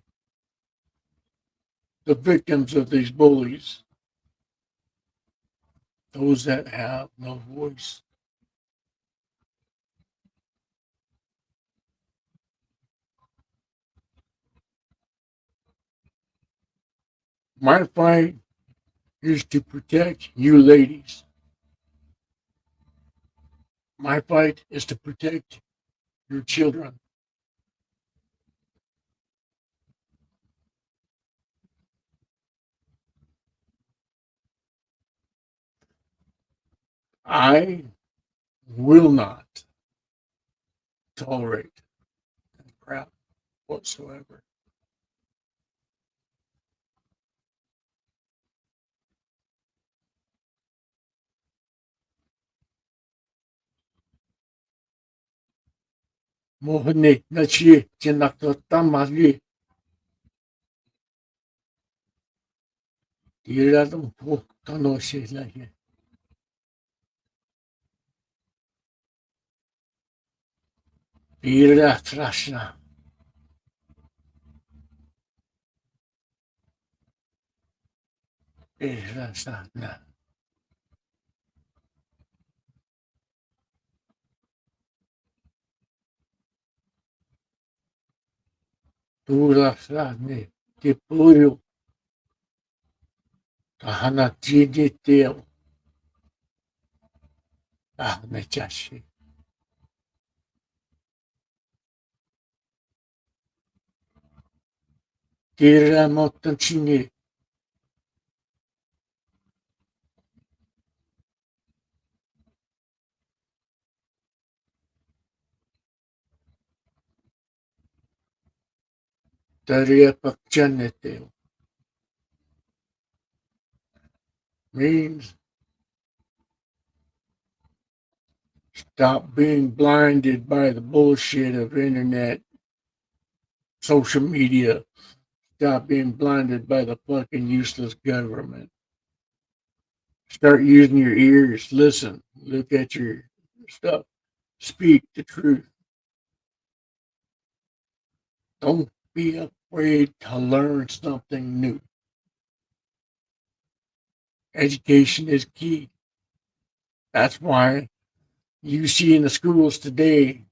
the victims of these bullies, those that have no voice. My fight is to protect you ladies. My fight is to protect your children. I will not tolerate crap whatsoever. Mohne na chi chinakto tamali tiradum po tano shelaye. Tira trashna. Irasana. Tura sane te puru kahana tini teo ahne chashi. Tira motanchini taria pakchane teo means stop being blinded by the bullshit of internet, social media. Stop being blinded by the fucking useless government. Start using your ears. Listen. Look at your stuff. Speak the truth. Don't be afraid to learn something new. Education is key. That's why you see in the schools today,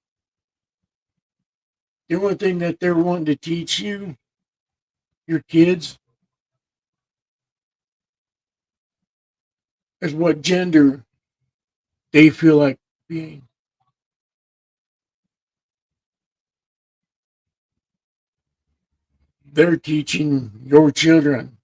the only thing that they're wanting to teach you, your kids, is what gender they feel like being. They're teaching your children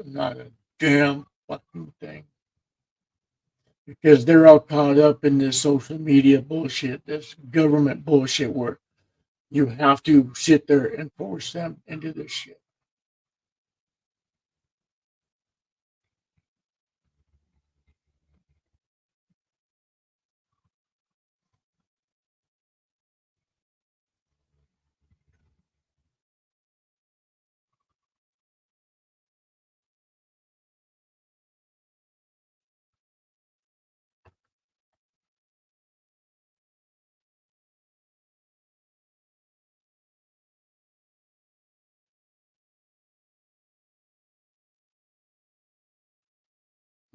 not a damn fucking thing. Because they're all caught up in this social media bullshit, this government bullshit where you have to sit there and force them into this shit.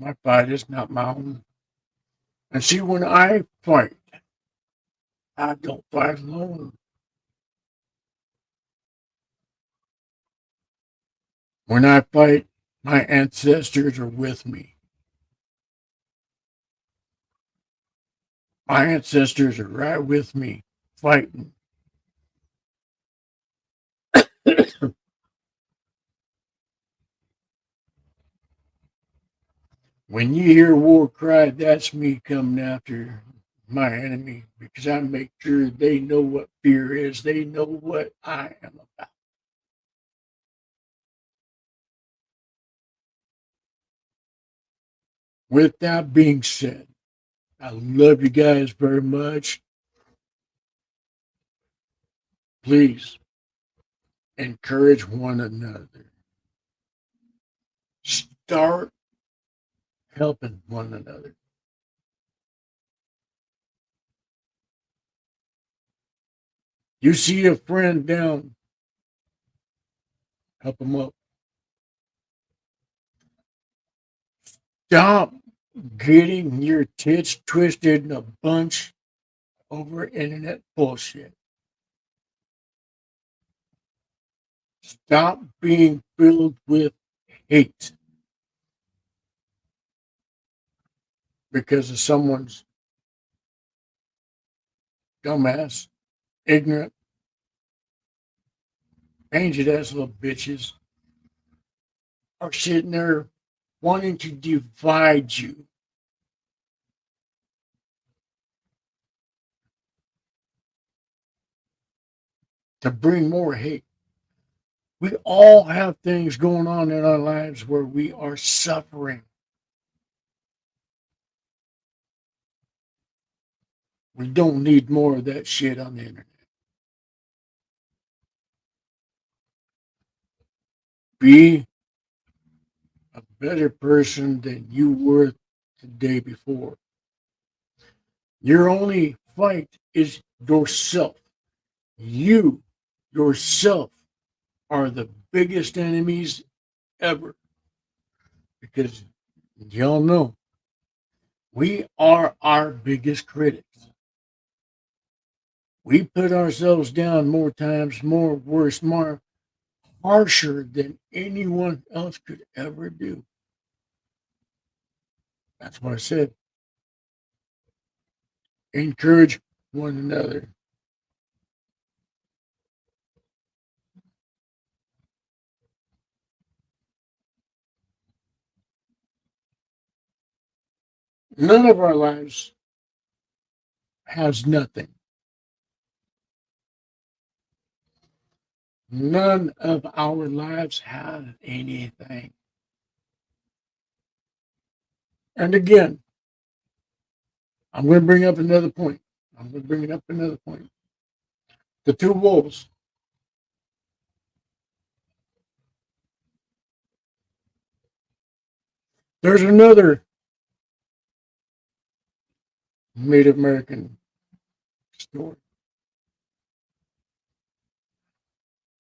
My fight is not my own. And see, when I fight, I don't fight alone. When I fight, my ancestors are with me. My ancestors are right with me, fighting. When you hear war cry, that's me coming after my enemy because I make sure they know what fear is. They know what I am about. With that being said, I love you guys very much. Please encourage one another. Start helping one another. You see a friend down, help them up. Stop getting your tits twisted in a bunch over internet bullshit. Stop being filled with hate because of someone's dumbass, ignorant, painted ass little bitches are sitting there wanting to divide you. To bring more hate. We all have things going on in our lives where we are suffering. We don't need more of that shit on the internet. Be a better person than you were the day before. Your only fight is yourself. You, yourself, are the biggest enemies ever. Because y'all know we are our biggest critics. We put ourselves down more times, more worse, more harsher than anyone else could ever do. That's what I said. Encourage one another. None of our lives has nothing. None of our lives have anything. And again, I'm going to bring up another point. The two wolves. There's another Native American story.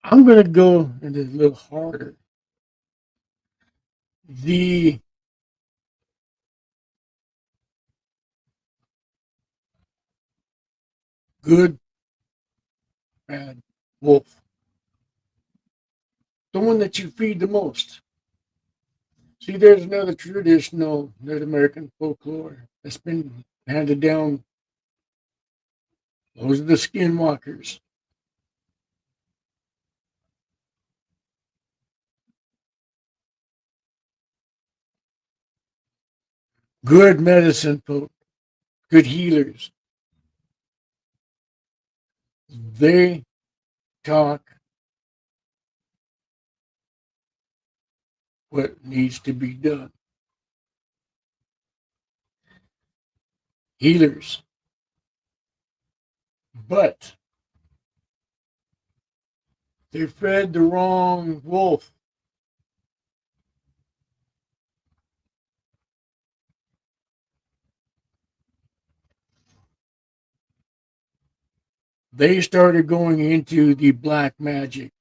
I'm going to go into a little harder. The good, bad wolf. The one that you feed the most. See, there's another traditional Native American folklore that's been handed down. Those are the skinwalkers. Good medicine folk, good healers. They talk what needs to be done. Healers. But they fed the wrong wolf. They started going into the black magic.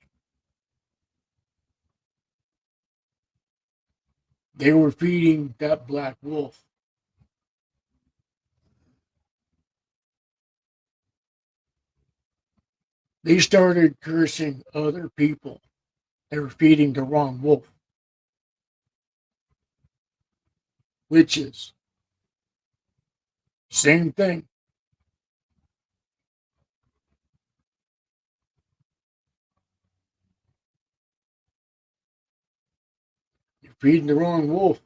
They were feeding that black wolf. They started cursing other people. They were feeding the wrong wolf. Witches. Same thing. You're feeding the wrong wolf.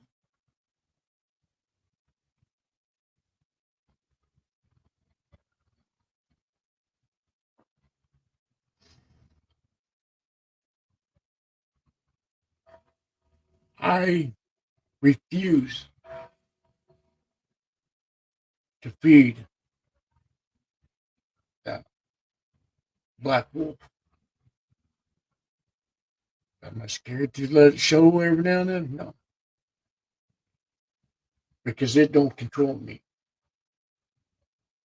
I refuse to feed that black wolf. Am I scared to let it show every now and then? No. Because it don't control me.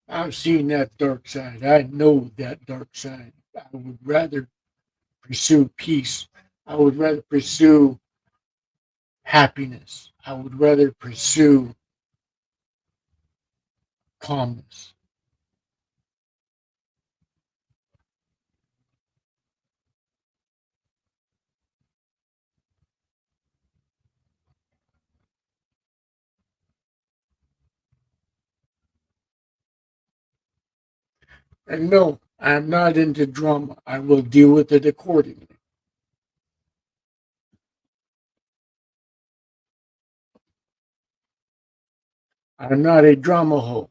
I've seen that dark side. I know that dark side. I would rather pursue peace. I would rather pursue happiness. I would rather pursue calmness. And no, I'm not into drama. I will deal with it accordingly. I'm not a drama hoe.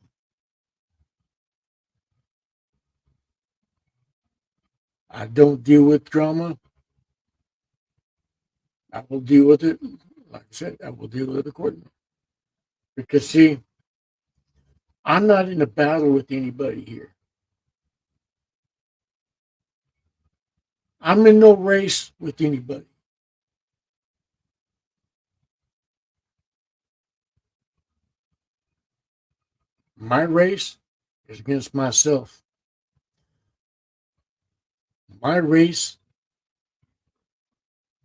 I don't deal with drama. I will deal with it. Like I said, I will deal with it accordingly. Because, see, I'm not in a battle with anybody here. I'm in no race with anybody. My race is against myself. My race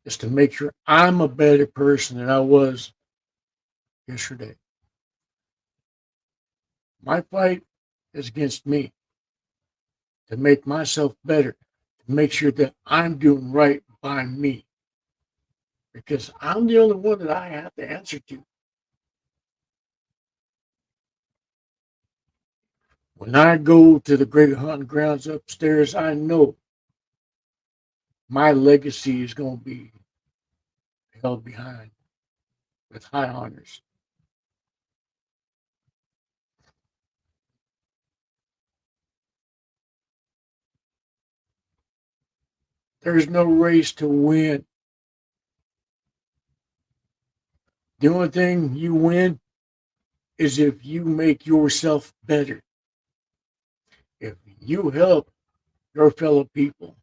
is to make sure I'm a better person than I was yesterday. My fight is against me to make myself better, to make sure that I'm doing right by me. Because I'm the only one that I have to answer to. When I go to the great hunting grounds upstairs, I know my legacy is going to be held behind with high honors. There's no race to win. The only thing you win is if you make yourself better. If you help your fellow people.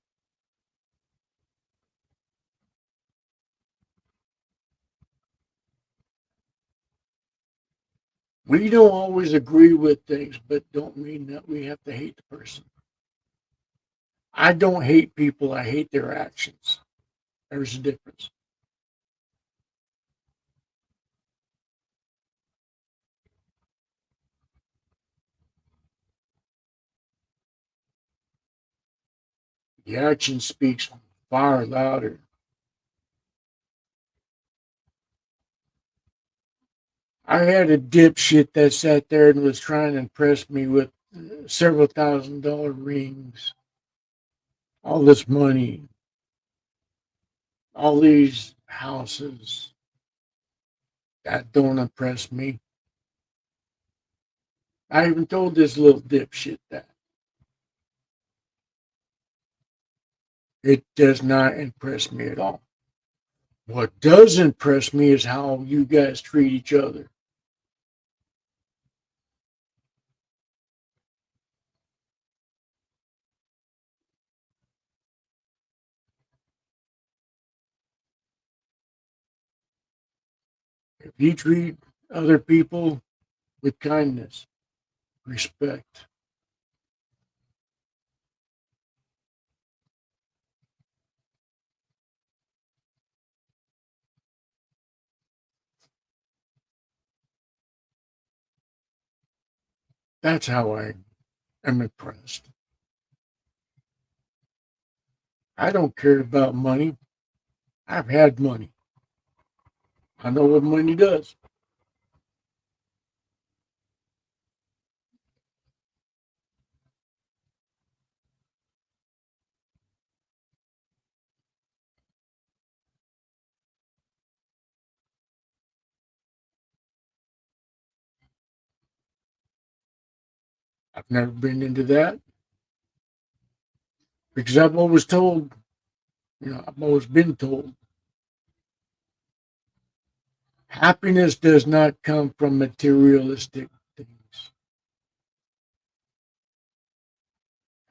We don't always agree with things, but don't mean that we have to hate the person. I don't hate people, I hate their actions. There's a difference. The action speaks far louder. I had a dipshit that sat there and was trying to impress me with several $1,000 rings, all this money, all these houses. That don't impress me. I even told this little dipshit that. It does not impress me at all. What does impress me is how you guys treat each other. If you treat other people with kindness, respect, That's how I am impressed. I don't care about money. I've had money. I know what money does. I've never been into that because I've always told, I've always been told happiness does not come from materialistic things.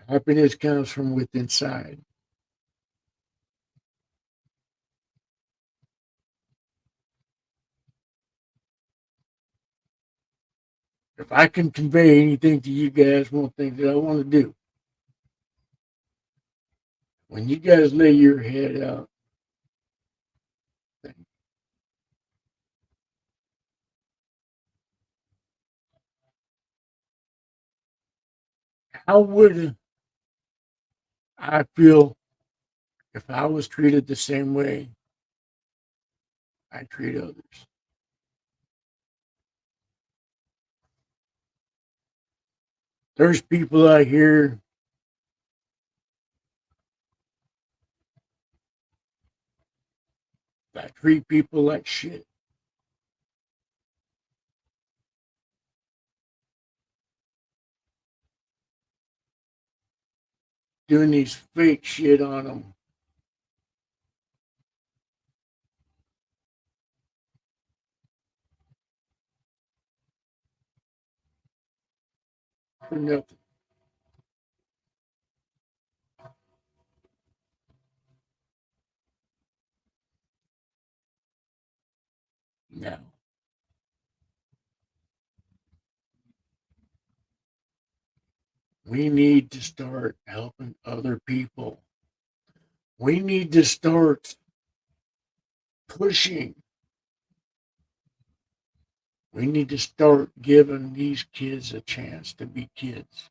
Happiness comes from within inside. If I can convey anything to you guys, one thing that I want to do, when you guys lay your head out, how would I feel if I was treated the same way I treat others? There's people out here that treat people like shit. Doing these fake shit on them. For nothing. No. We need to start helping other people. We need to start pushing. We need to start giving these kids a chance to be kids.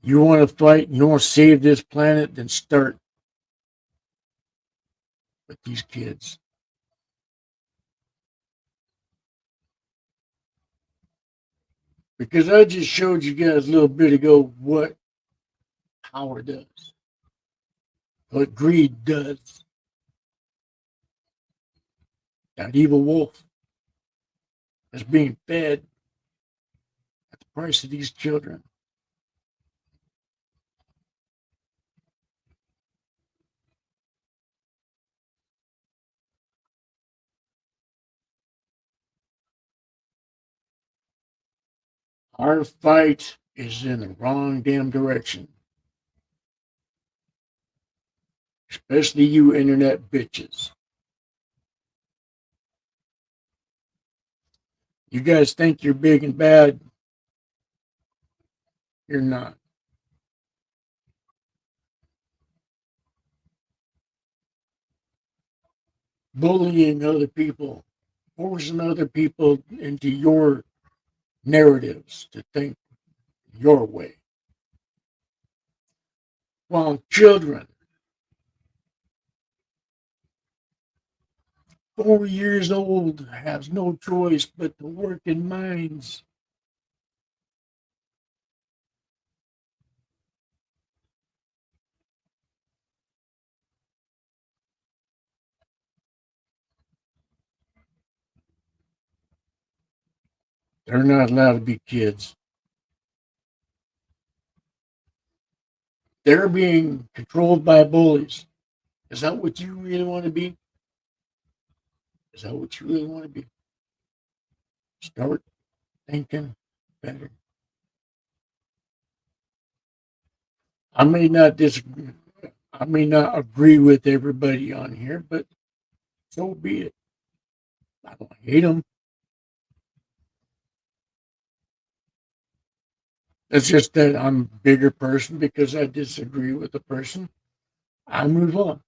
You want to fight, you want to save this planet, then start with these kids. Because I just showed you guys a little bit ago what power does, what greed does. That evil wolf is being fed at the price of these children. Our fight is in the wrong damn direction. Especially you internet bitches. You guys think you're big and bad. You're not. Bullying other people, forcing other people into your narratives to think your way. While children, 4 years old, has no choice but to work in mines. They're not allowed to be kids. They're being controlled by bullies. Is that what you really want to be? Is that what you really want to be? Start thinking better. I may not disagree. I may not agree with everybody on here, but so be it. I don't hate them. It's just that I'm a bigger person because I disagree with the person. I move on.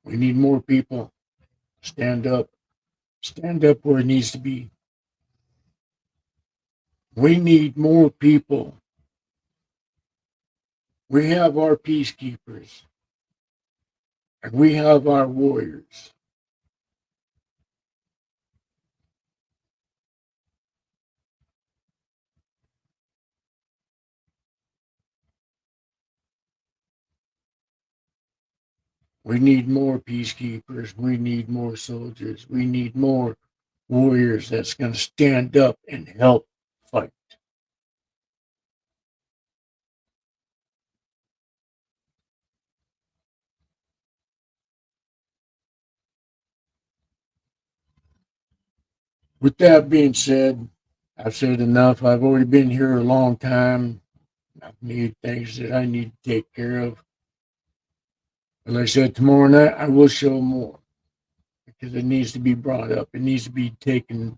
We need more people. Stand up. Stand up where it needs to be. We need more people. We have our peacekeepers. And we have our warriors. We need more peacekeepers. We need more soldiers. We need more warriors that's going to stand up and help fight. With that being said, I've said enough. I've already been here a long time. I've need things that I need to take care of. But like I said, tomorrow night I will show more because it needs to be brought up. It needs to be taken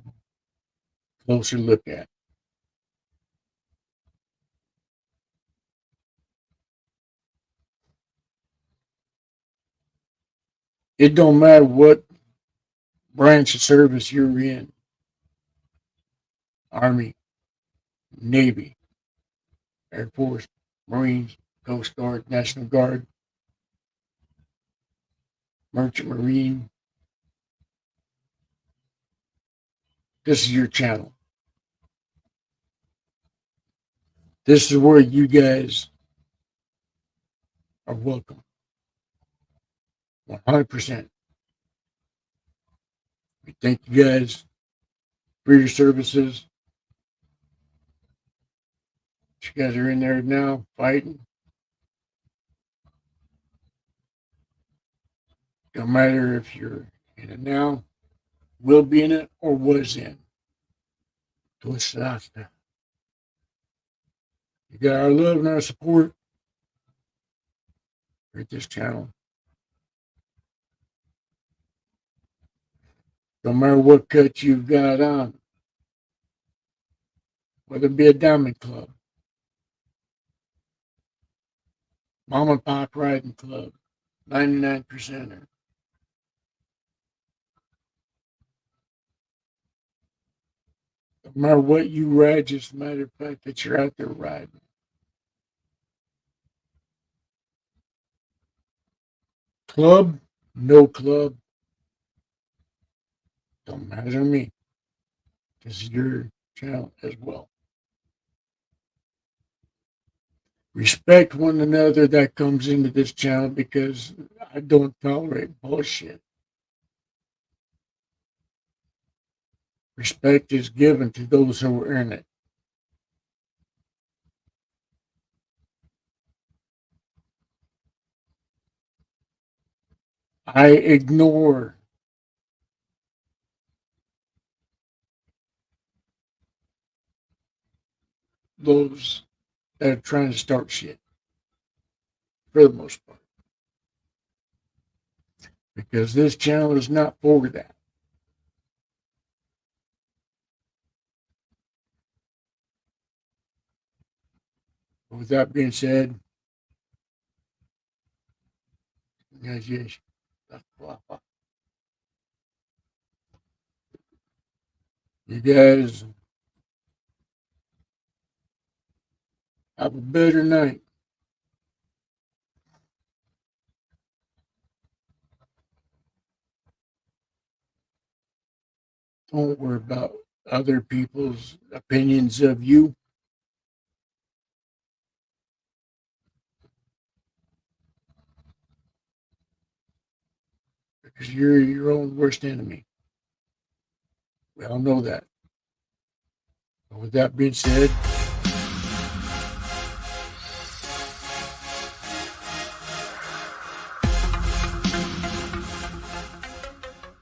a closer look at. It don't matter what branch of service you're in. Army, Navy, Air Force, Marines, Coast Guard, National Guard, Merchant Marine. This is your channel. This is where you guys are welcome. 100%. We thank you guys for your services. You guys are in there now fighting. Don't matter if you're in it now, will be in it, or was in. You got our love and our support at this channel. Don't matter what cut you've got on, whether it be a diamond club, mom and pop riding club, 99%er. No matter what you ride, just a matter of fact that you're out there riding. Club, no club, don't matter to me. This is your channel as well. Respect one another that comes into this channel because I don't tolerate bullshit. Respect is given to those who earn it. I ignore those that are trying to start shit for the most part. Because this channel is not for that. With that being said, guys, yes, you guys have a better night. Don't worry about other people's opinions of you. Because you're your own worst enemy. We all know that. But with that being said,